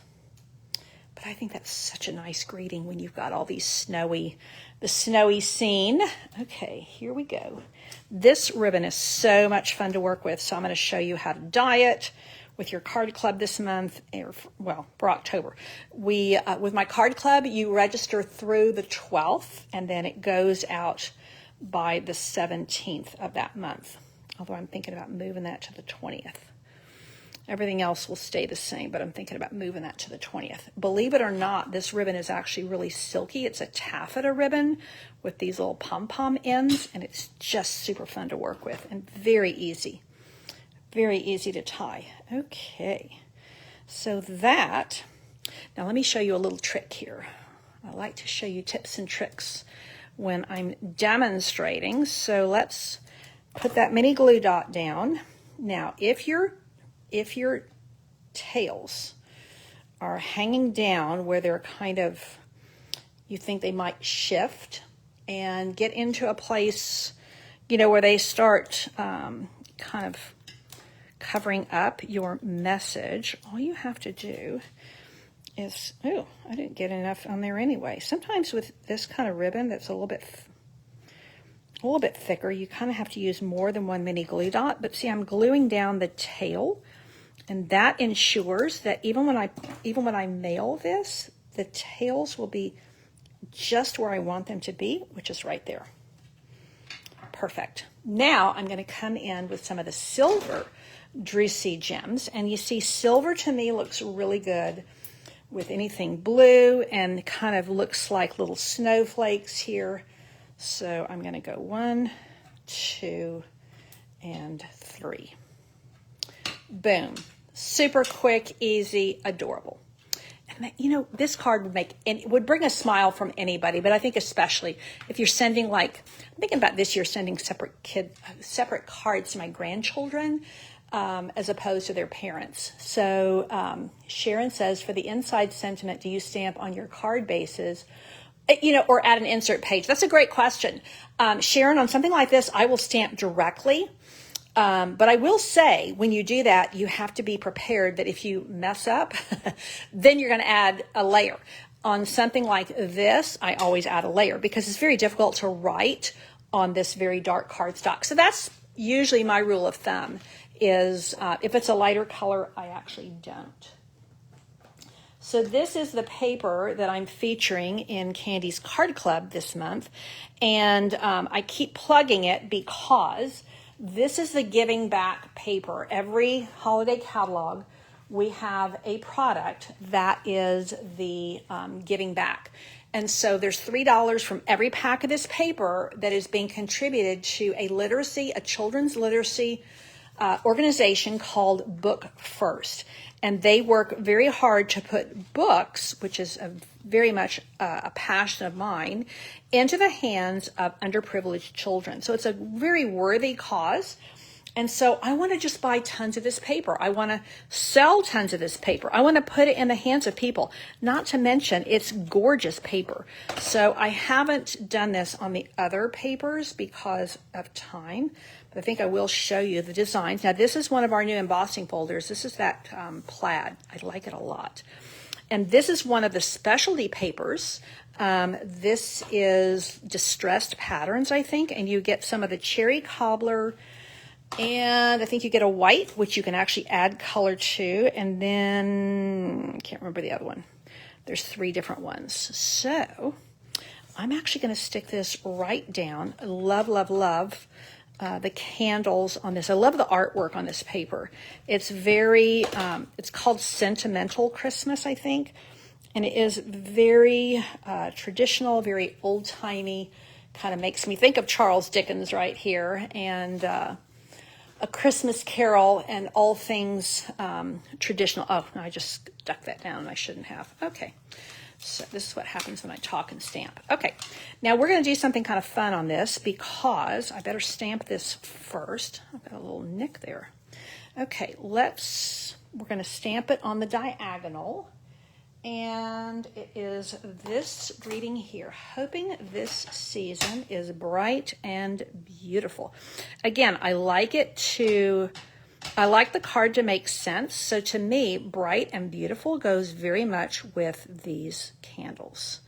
But I think that's such a nice greeting when you've got all these the snowy scene. Okay, here we go. This ribbon is so much fun to work with, so I'm going to show you how to dye it with your Card Club this month, well, for October. With my Card Club, you register through the 12th, and then it goes out by the 17th of that month. Although I'm thinking about moving that to the 20th. Everything else will stay the same, but I'm thinking about moving that to the 20th. Believe it or not, this ribbon is actually really silky. It's a taffeta ribbon with these little pom-pom ends, and it's just super fun to work with and very easy. Very easy to tie. Okay, so that, now let me show you a little trick here. I like to show you tips and tricks when I'm demonstrating. So let's put that mini glue dot down. Now, if your tails are hanging down where they're kind of, you think they might shift and get into a place, you know, where they start kind of covering up your message, all you have to do is, oh, I didn't get enough on there anyway. Sometimes with this kind of ribbon that's a little bit thicker, you kind of have to use more than one mini glue dot. But see, I'm gluing down the tail, and that ensures that even when I mail this, the tails will be just where I want them to be, which is right there. Perfect. Now I'm going to come in with some of the silver Druzy gems, and you see silver to me looks really good with anything blue and kind of looks like little snowflakes here. So I'm going to go 1, 2, and 3. Boom. Super quick, easy, adorable. And you know, this card would bring a smile from anybody, but I think especially if you're sending, like, I'm thinking about this year sending separate cards to my grandchildren as opposed to their parents. So Sharon says, for the inside sentiment, do you stamp on your card bases, you know, or add an insert page? That's a great question. Sharon, on something like this, I will stamp directly. But I will say, when you do that, you have to be prepared that if you mess up, then you're going to add a layer. On something like this, I always add a layer because it's very difficult to write on this very dark cardstock. So that's usually my rule of thumb is if it's a lighter color, I actually don't. So this is the paper that I'm featuring in Candy's Card Club this month. And I keep plugging it because this is the giving back paper. Every holiday catalog, we have a product that is the giving back. And so there's $3 from every pack of this paper that is being contributed to a children's literacy organization called Book First. And they work very hard to put books, which is very much a passion of mine, into the hands of underprivileged children. So it's a very worthy cause. And so I want to just buy tons of this paper. I want to sell tons of this paper. I want to put it in the hands of people, not to mention it's gorgeous paper. So I haven't done this on the other papers because of time, but I think I will show you the designs. Now, this is one of our new embossing folders. This is that plaid. I like it a lot. And this is one of the specialty papers. This is Distressed Patterns, I think, and you get some of the cherry cobbler, and I think you get a white, which you can actually add color to, and then I can't remember the other one. There's 3 different ones. So I'm actually going to stick this right down. I love, love, love the candles on this. I love the artwork on this paper. It's very, it's called Sentimental Christmas, I think, and it is very traditional, very old-timey, kind of makes me think of Charles Dickens right here, and A Christmas Carol and all things traditional. Oh, no, I just stuck that down. I shouldn't have. Okay. So this is what happens when I talk and stamp. Okay. Now we're going to do something kind of fun on this because I better stamp this first. I've got a little nick there. Okay. We're going to stamp it on the diagonal. And it is this greeting here. Hoping this season is bright and beautiful. Again, I like the card to make sense. So to me, bright and beautiful goes very much with these candles.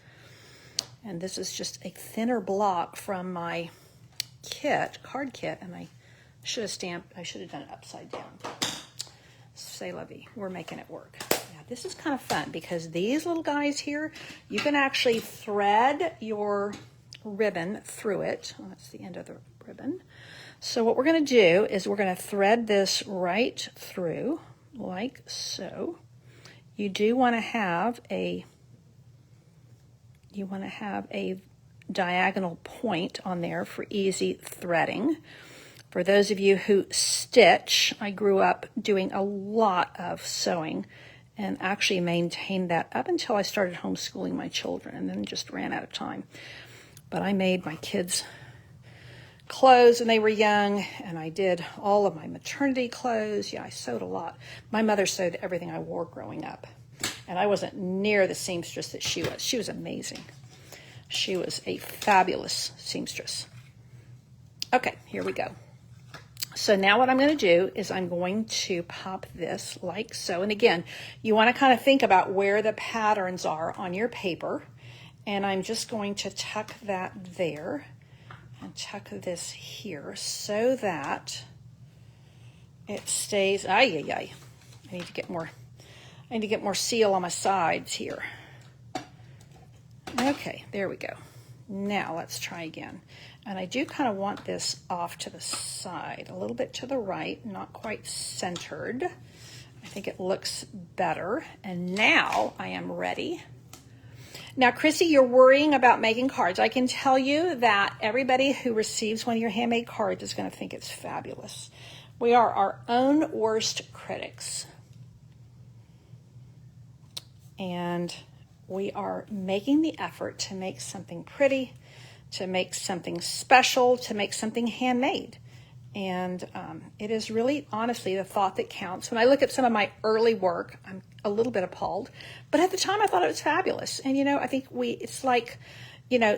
And this is just a thinner block from my card kit. And I should have done it upside down. C'est la vie. We're making it work. This is kind of fun because these little guys here, you can actually thread your ribbon through it. Oh, that's the end of the ribbon. So what we're going to do is we're going to thread this right through like so. You do want to have a diagonal point on there for easy threading. For those of you who stitch, I grew up doing a lot of sewing and actually maintained that up until I started homeschooling my children and then just ran out of time. But I made my kids clothes when they were young, and I did all of my maternity clothes. Yeah, I sewed a lot. My mother sewed everything I wore growing up, and I wasn't near the seamstress that she was. She was amazing. She was a fabulous seamstress. Okay, here we go. So now what I'm going to do is I'm going to pop this like so. And again, you want to kind of think about where the patterns are on your paper. And I'm just going to tuck that there and tuck this here so that it stays. I need to get more seal on my sides here. Okay, there we go. Now let's try again. And I do kind of want this off to the side, a little bit to the right, not quite centered. I think it looks better. And now I am ready. Now, Chrissy, you're worrying about making cards. I can tell you that everybody who receives one of your handmade cards is going to think it's fabulous. We are our own worst critics. And we are making the effort to make something pretty, to make something special, to make something handmade. And it is really, honestly, the thought that counts. When I look at some of my early work, I'm a little bit appalled. But at the time, I thought it was fabulous. And, I think it's like,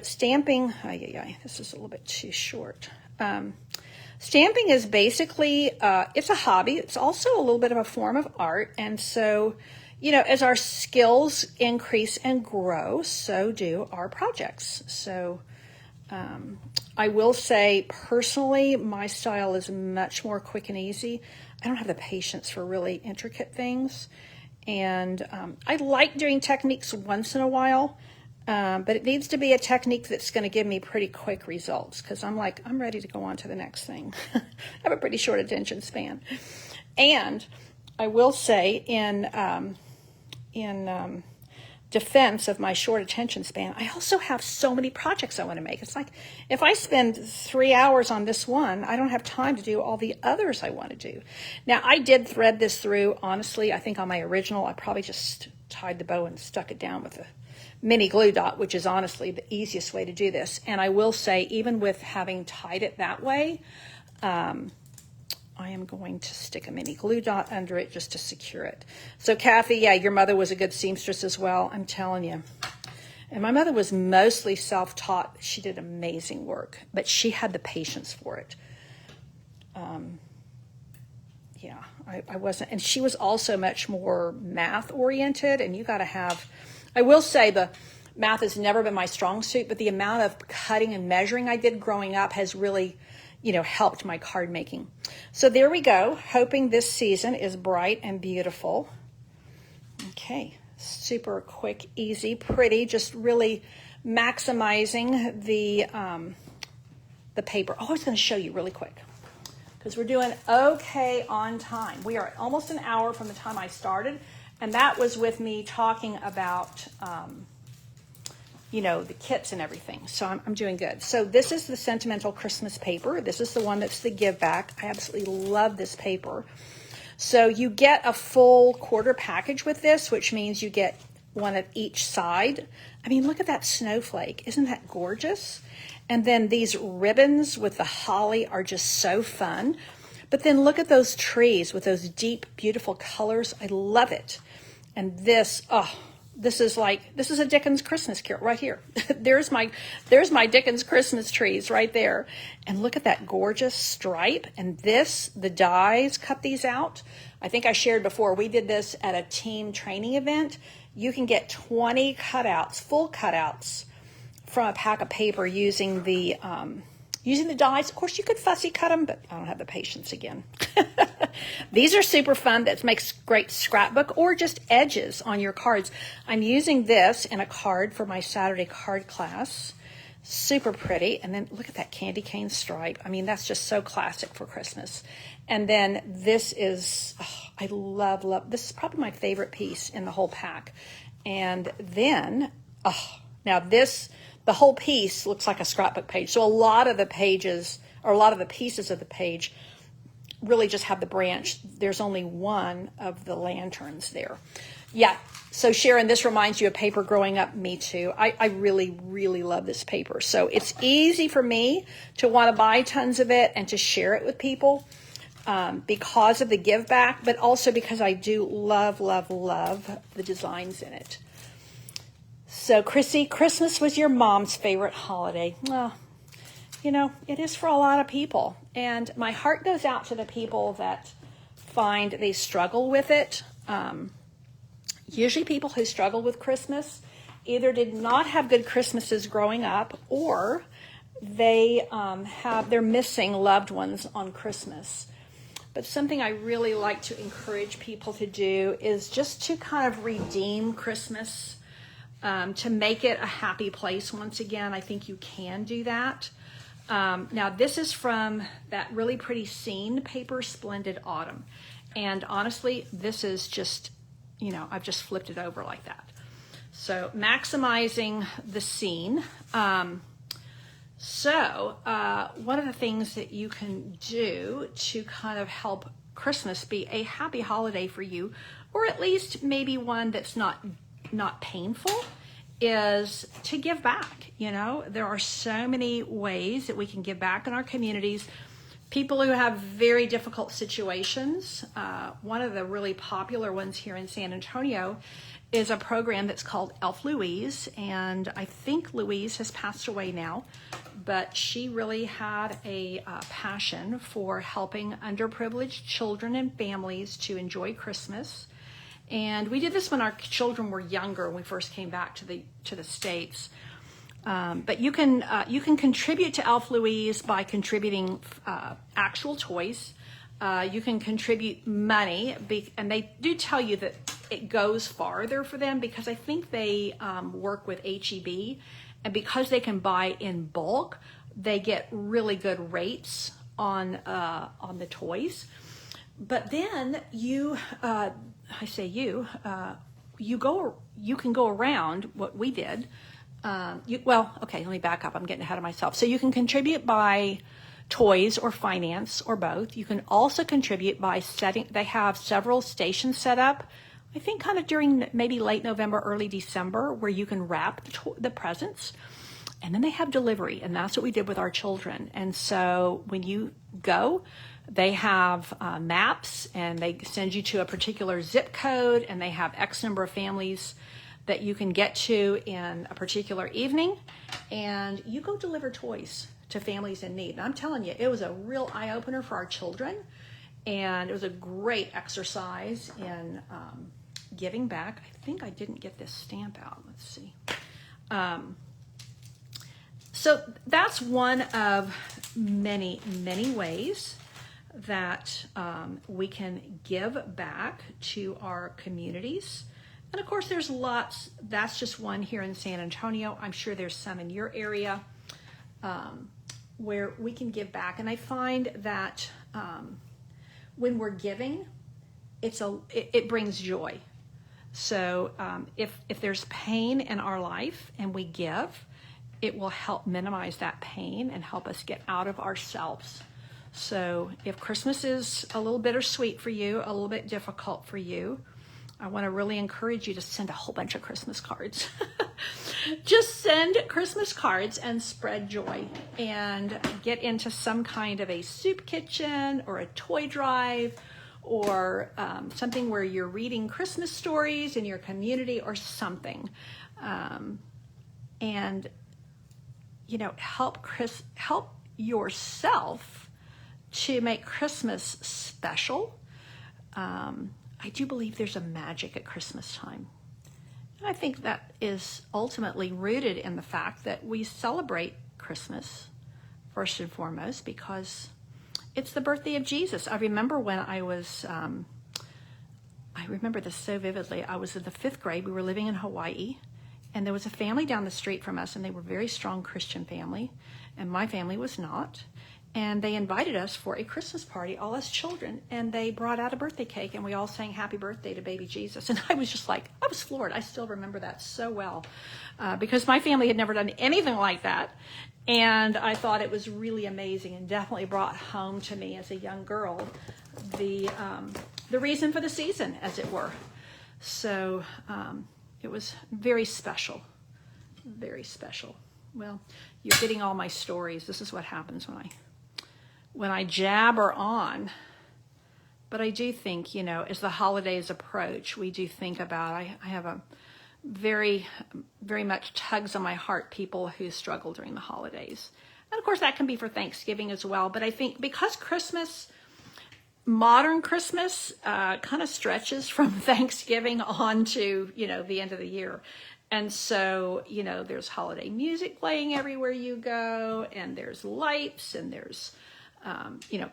stamping. This is a little bit too short. Stamping is basically, it's a hobby. It's also a little bit of a form of art. And so, as our skills increase and grow, so do our projects. So I will say, personally, my style is much more quick and easy. I don't have the patience for really intricate things. And I like doing techniques once in a while, but it needs to be a technique that's going to give me pretty quick results because I'm ready to go on to the next thing. I have a pretty short attention span. And I will say in defense of my short attention span, I also have so many projects I want to make. It's like if I spend 3 hours on this one, I don't have time to do all the others I want to do. Now, I did thread this through. Honestly, I think on my original, I probably just tied the bow and stuck it down with a mini glue dot, which is honestly the easiest way to do this. And I will say, even with having tied it that way, I am going to stick a mini glue dot under it just to secure it. So Kathy, yeah, your mother was a good seamstress as well, I'm telling you. And my mother was mostly self-taught. She did amazing work, but she had the patience for it. I wasn't, and she was also much more math oriented, and you got to have, I will say the math has never been my strong suit, but the amount of cutting and measuring I did growing up has really helped my card making. So there we go, hoping this season is bright and beautiful. Okay, super quick, easy, pretty, just really maximizing the paper. Oh, I was going to show you really quick because we're doing okay on time. We are almost an hour from the time I started, and that was with me talking about the kits and everything. So I'm doing good. So this is the Sentimental Christmas paper. This is the one that's the give back. I absolutely love this paper. So you get a full quarter package with this, which means you get one at each side. I mean, look at that snowflake. Isn't that gorgeous? And then these ribbons with the holly are just so fun. But then look at those trees with those deep, beautiful colors. I love it. And this is a Dickens Christmas carol right here. there's my Dickens Christmas trees right there. And look at that gorgeous stripe. And the dies cut these out. I think I shared before, we did this at a team training event. You can get 20 cutouts, full cutouts from a pack of paper using the dies. Of course, you could fussy cut them, but I don't have the patience again. These are super fun. That makes great scrapbook or just edges on your cards. I'm using this in a card for my Saturday card class. Super pretty. And then look at that candy cane stripe. I mean, that's just so classic for Christmas. And then this is, oh, I love, this is probably my favorite piece in the whole pack. And then, now this, the whole piece looks like a scrapbook page. So a lot of the pages, or a lot of the pieces of the page really just have the branch. There's only one of the lanterns there. Yeah, so Sharon, this reminds you of paper growing up. Me too. I really, really love this paper. So it's easy for me to want to buy tons of it and to share it with people because of the give back, but also because I do love the designs in it. So Chrissy, Christmas was your mom's favorite holiday. Well, you know, it is for a lot of people. And my heart goes out to the people that find they struggle with it. Usually people who struggle with Christmas either did not have good Christmases growing up, or they're missing loved ones on Christmas. But something I really like to encourage people to do is just to kind of redeem Christmas, to make it a happy place once again. I think you can do that. Now this is from that really pretty scene paper, Splendid Autumn. And honestly, this is just, you know, I've just flipped it over like that. So maximizing the scene. One of the things that you can do to kind of help Christmas be a happy holiday for you, or at least maybe one that's not painful, is to give back. You know, there are so many ways that we can give back in our communities. People who have very difficult situations. One of the really popular ones here in San Antonio is a program that's called Elf Louise, and I think Louise has passed away now, but she really had a passion for helping underprivileged children and families to enjoy Christmas. And we did this when our children were younger, when we first came back to the States. But you can contribute to Elf Louise by contributing actual toys. You can contribute money, and they do tell you that it goes farther for them because I think they work with HEB, and because they can buy in bulk, they get really good rates on the toys. But then you can go around what we did. Okay, let me back up. I'm getting ahead of myself. So you can contribute by toys or finance or both. You can also contribute by they have several stations set up, I think kind of during maybe late November, early December, where you can wrap the presents. And then they have delivery, and that's what we did with our children. And so when you go, they have maps, and they send you to a particular zip code, and they have X number of families that you can get to in a particular evening, and you go deliver toys to families in need. And I'm telling you, it was a real eye-opener for our children, and it was a great exercise in giving back. I think I didn't get this stamp out. Let's see. So that's one of many, many ways that we can give back to our communities. And of course, there's lots. That's just one here in San Antonio. I'm sure there's some in your area where we can give back. And I find that when we're giving, it brings joy. So if there's pain in our life and we give, it will help minimize that pain and help us get out of ourselves. So if Christmas is a little bittersweet for you, a little bit difficult for you, I want to really encourage you to send a whole bunch of Christmas cards. Just send Christmas cards and spread joy, and get into some kind of a soup kitchen or a toy drive, or something where you're reading Christmas stories in your community or something. And you know, help yourself to make Christmas special. I do believe there's a magic at Christmas time. And I think that is ultimately rooted in the fact that we celebrate Christmas first and foremost because it's the birthday of Jesus. I remember when I remember this so vividly. I was in the 5th grade. We were living in Hawaii, And there was a family down the street from us, and they were a very strong Christian family, and my family was not. And they invited us for a Christmas party, all us children, and they brought out a birthday cake, and we all sang happy birthday to baby Jesus. And I was just like, I was floored. I still remember that so well, because my family had never done anything like that. And I thought it was really amazing, and definitely brought home to me as a young girl the reason for the season, as it were. So it was very special, very special. Well, you're getting all my stories. This is what happens when I jabber on. But I do think, as the holidays approach, we do think about, I have a very, very much tugs on my heart people who struggle during the holidays. And of course that can be for Thanksgiving as well. But I think because Christmas, modern Christmas, kind of stretches from Thanksgiving on to, the end of the year. And so, there's holiday music playing everywhere you go, and there's lights, and there's,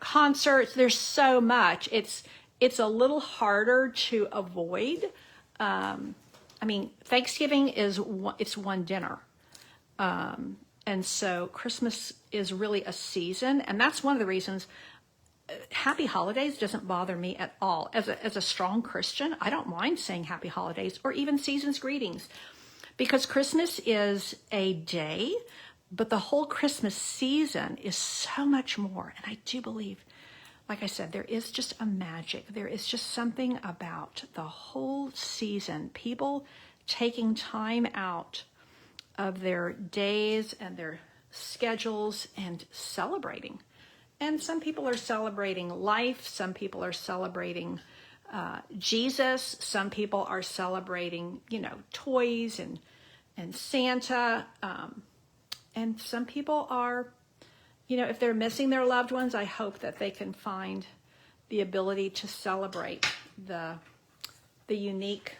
concerts. There's so much. It's a little harder to avoid. Thanksgiving it's one dinner. And so Christmas is really a season. And that's one of the reasons happy holidays doesn't bother me at all. As a strong Christian, I don't mind saying happy holidays or even season's greetings, because Christmas is a day, but the whole Christmas season is so much more. And I do believe, like I said, there is just a magic. There is just something about the whole season, people taking time out of their days and their schedules and celebrating. And some people are celebrating life. Some people are celebrating Jesus. Some people are celebrating, toys and Santa. And some people are, if they're missing their loved ones, I hope that they can find the ability to celebrate the unique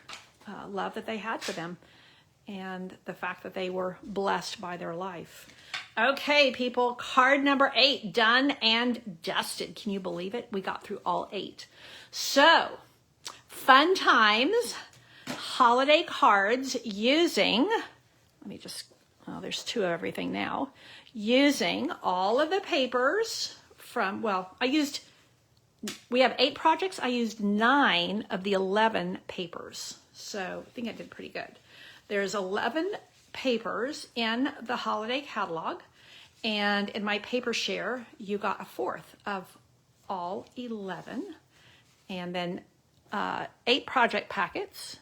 love that they had for them, and the fact that they were blessed by their life. Okay, people, card number 8, done and dusted. Can you believe it? We got through all 8. So, fun times, holiday cards using, there's 2 of everything now, using all of the papers from, we have 8 projects. I used 9 of the 11 papers. So I think I did pretty good. There's 11 papers in the holiday catalog, and in my paper share you got a 4th of all 11, and then 8 project packets,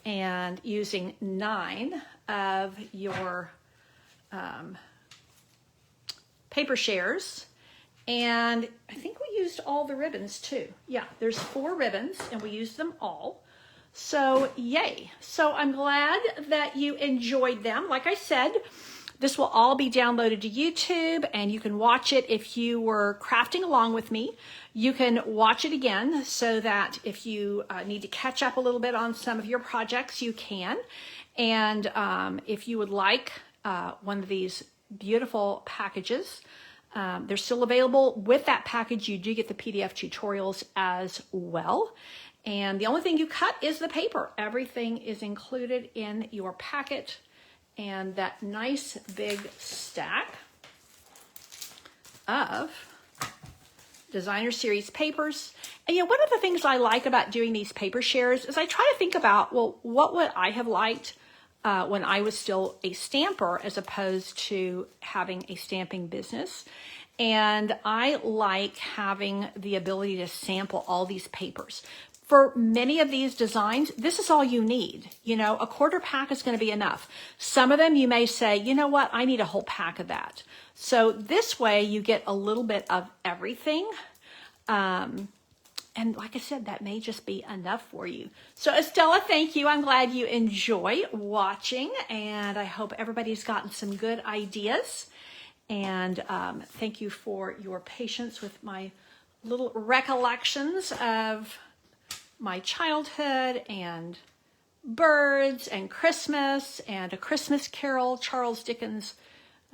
and using 9 of your paper shares. And I think we used all the ribbons too. Yeah, there's 4 ribbons and we used them all. So yay. So I'm glad that you enjoyed them. Like I said, this will all be downloaded to YouTube, and you can watch it if you were crafting along with me. You can watch it again so that if you need to catch up a little bit on some of your projects, you can. And if you would like one of these beautiful packages, they're still available. With that package, you do get the PDF tutorials as well. And the only thing you cut is the paper. Everything is included in your packet, and that nice big stack of Designer Series papers. And one of the things I like about doing these paper shares is I try to think about, what would I have liked when I was still a stamper as opposed to having a stamping business. And I like having the ability to sample all these papers. For many of these designs, this is all you need. A quarter pack is going to be enough. Some of them you may say, you know what, I need a whole pack of that. So this way you get a little bit of everything. And like I said, that may just be enough for you. So Estella, thank you. I'm glad you enjoy watching, and I hope everybody's gotten some good ideas. And thank you for your patience with my little recollections of my childhood and birds and Christmas and A Christmas Carol, Charles Dickens,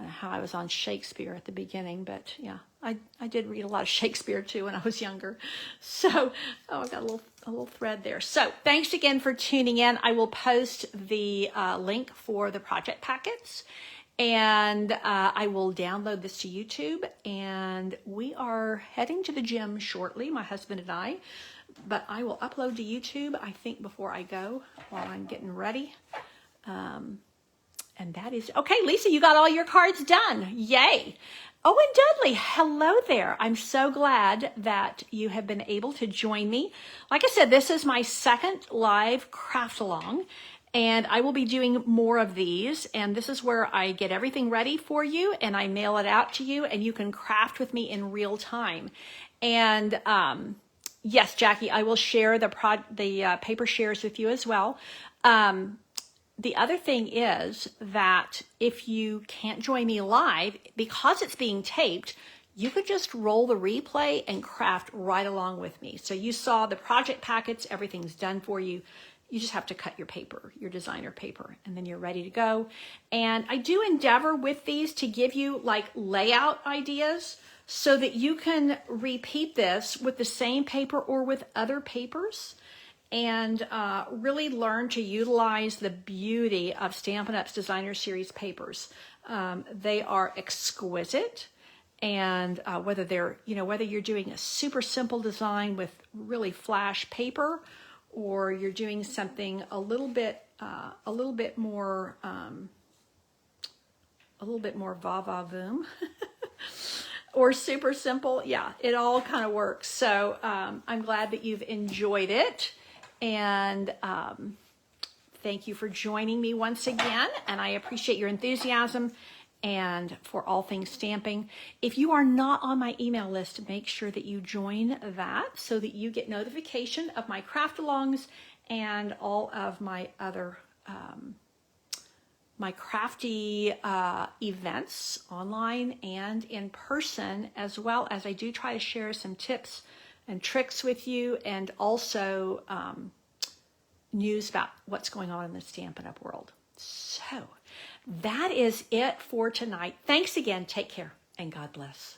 how I was on Shakespeare at the beginning. But yeah, I did read a lot of Shakespeare too when I was younger. So, I got a a little thread there. So thanks again for tuning in. I will post the link for the project packets, and I will download this to YouTube, and we are heading to the gym shortly, my husband and I, but I will upload to YouTube, I think, before I go while I'm getting ready. And that is, okay, Lisa, you got all your cards done. Yay. Oh, and Dudley, hello there. I'm so glad that you have been able to join me. Like I said, this is my second live craft along, and I will be doing more of these. And this is where I get everything ready for you and I mail it out to you, and you can craft with me in real time. And yes, Jackie, I will share the paper shares with you as well. The other thing is that if you can't join me live, because it's being taped, you could just roll the replay and craft right along with me. So you saw the project packets, everything's done for you. You just have to cut your paper, your designer paper, and then you're ready to go. And I do endeavor with these to give you like layout ideas so that you can repeat this with the same paper or with other papers, and really learn to utilize the beauty of Stampin' Up's Designer Series papers. They are exquisite, and whether you're doing a super simple design with really flash paper, or you're doing something a little bit more va-va-voom, or super simple, yeah, it all kind of works. So I'm glad that you've enjoyed it. And thank you for joining me once again, and I appreciate your enthusiasm and for all things stamping. If you are not on my email list, make sure that you join that so that you get notification of my craft alongs and all of my other my crafty events online and in person, as well as I do try to share some tips and tricks with you, and also news about what's going on in the Stampin' Up! World. So that is it for tonight. Thanks again. Take care, and God bless.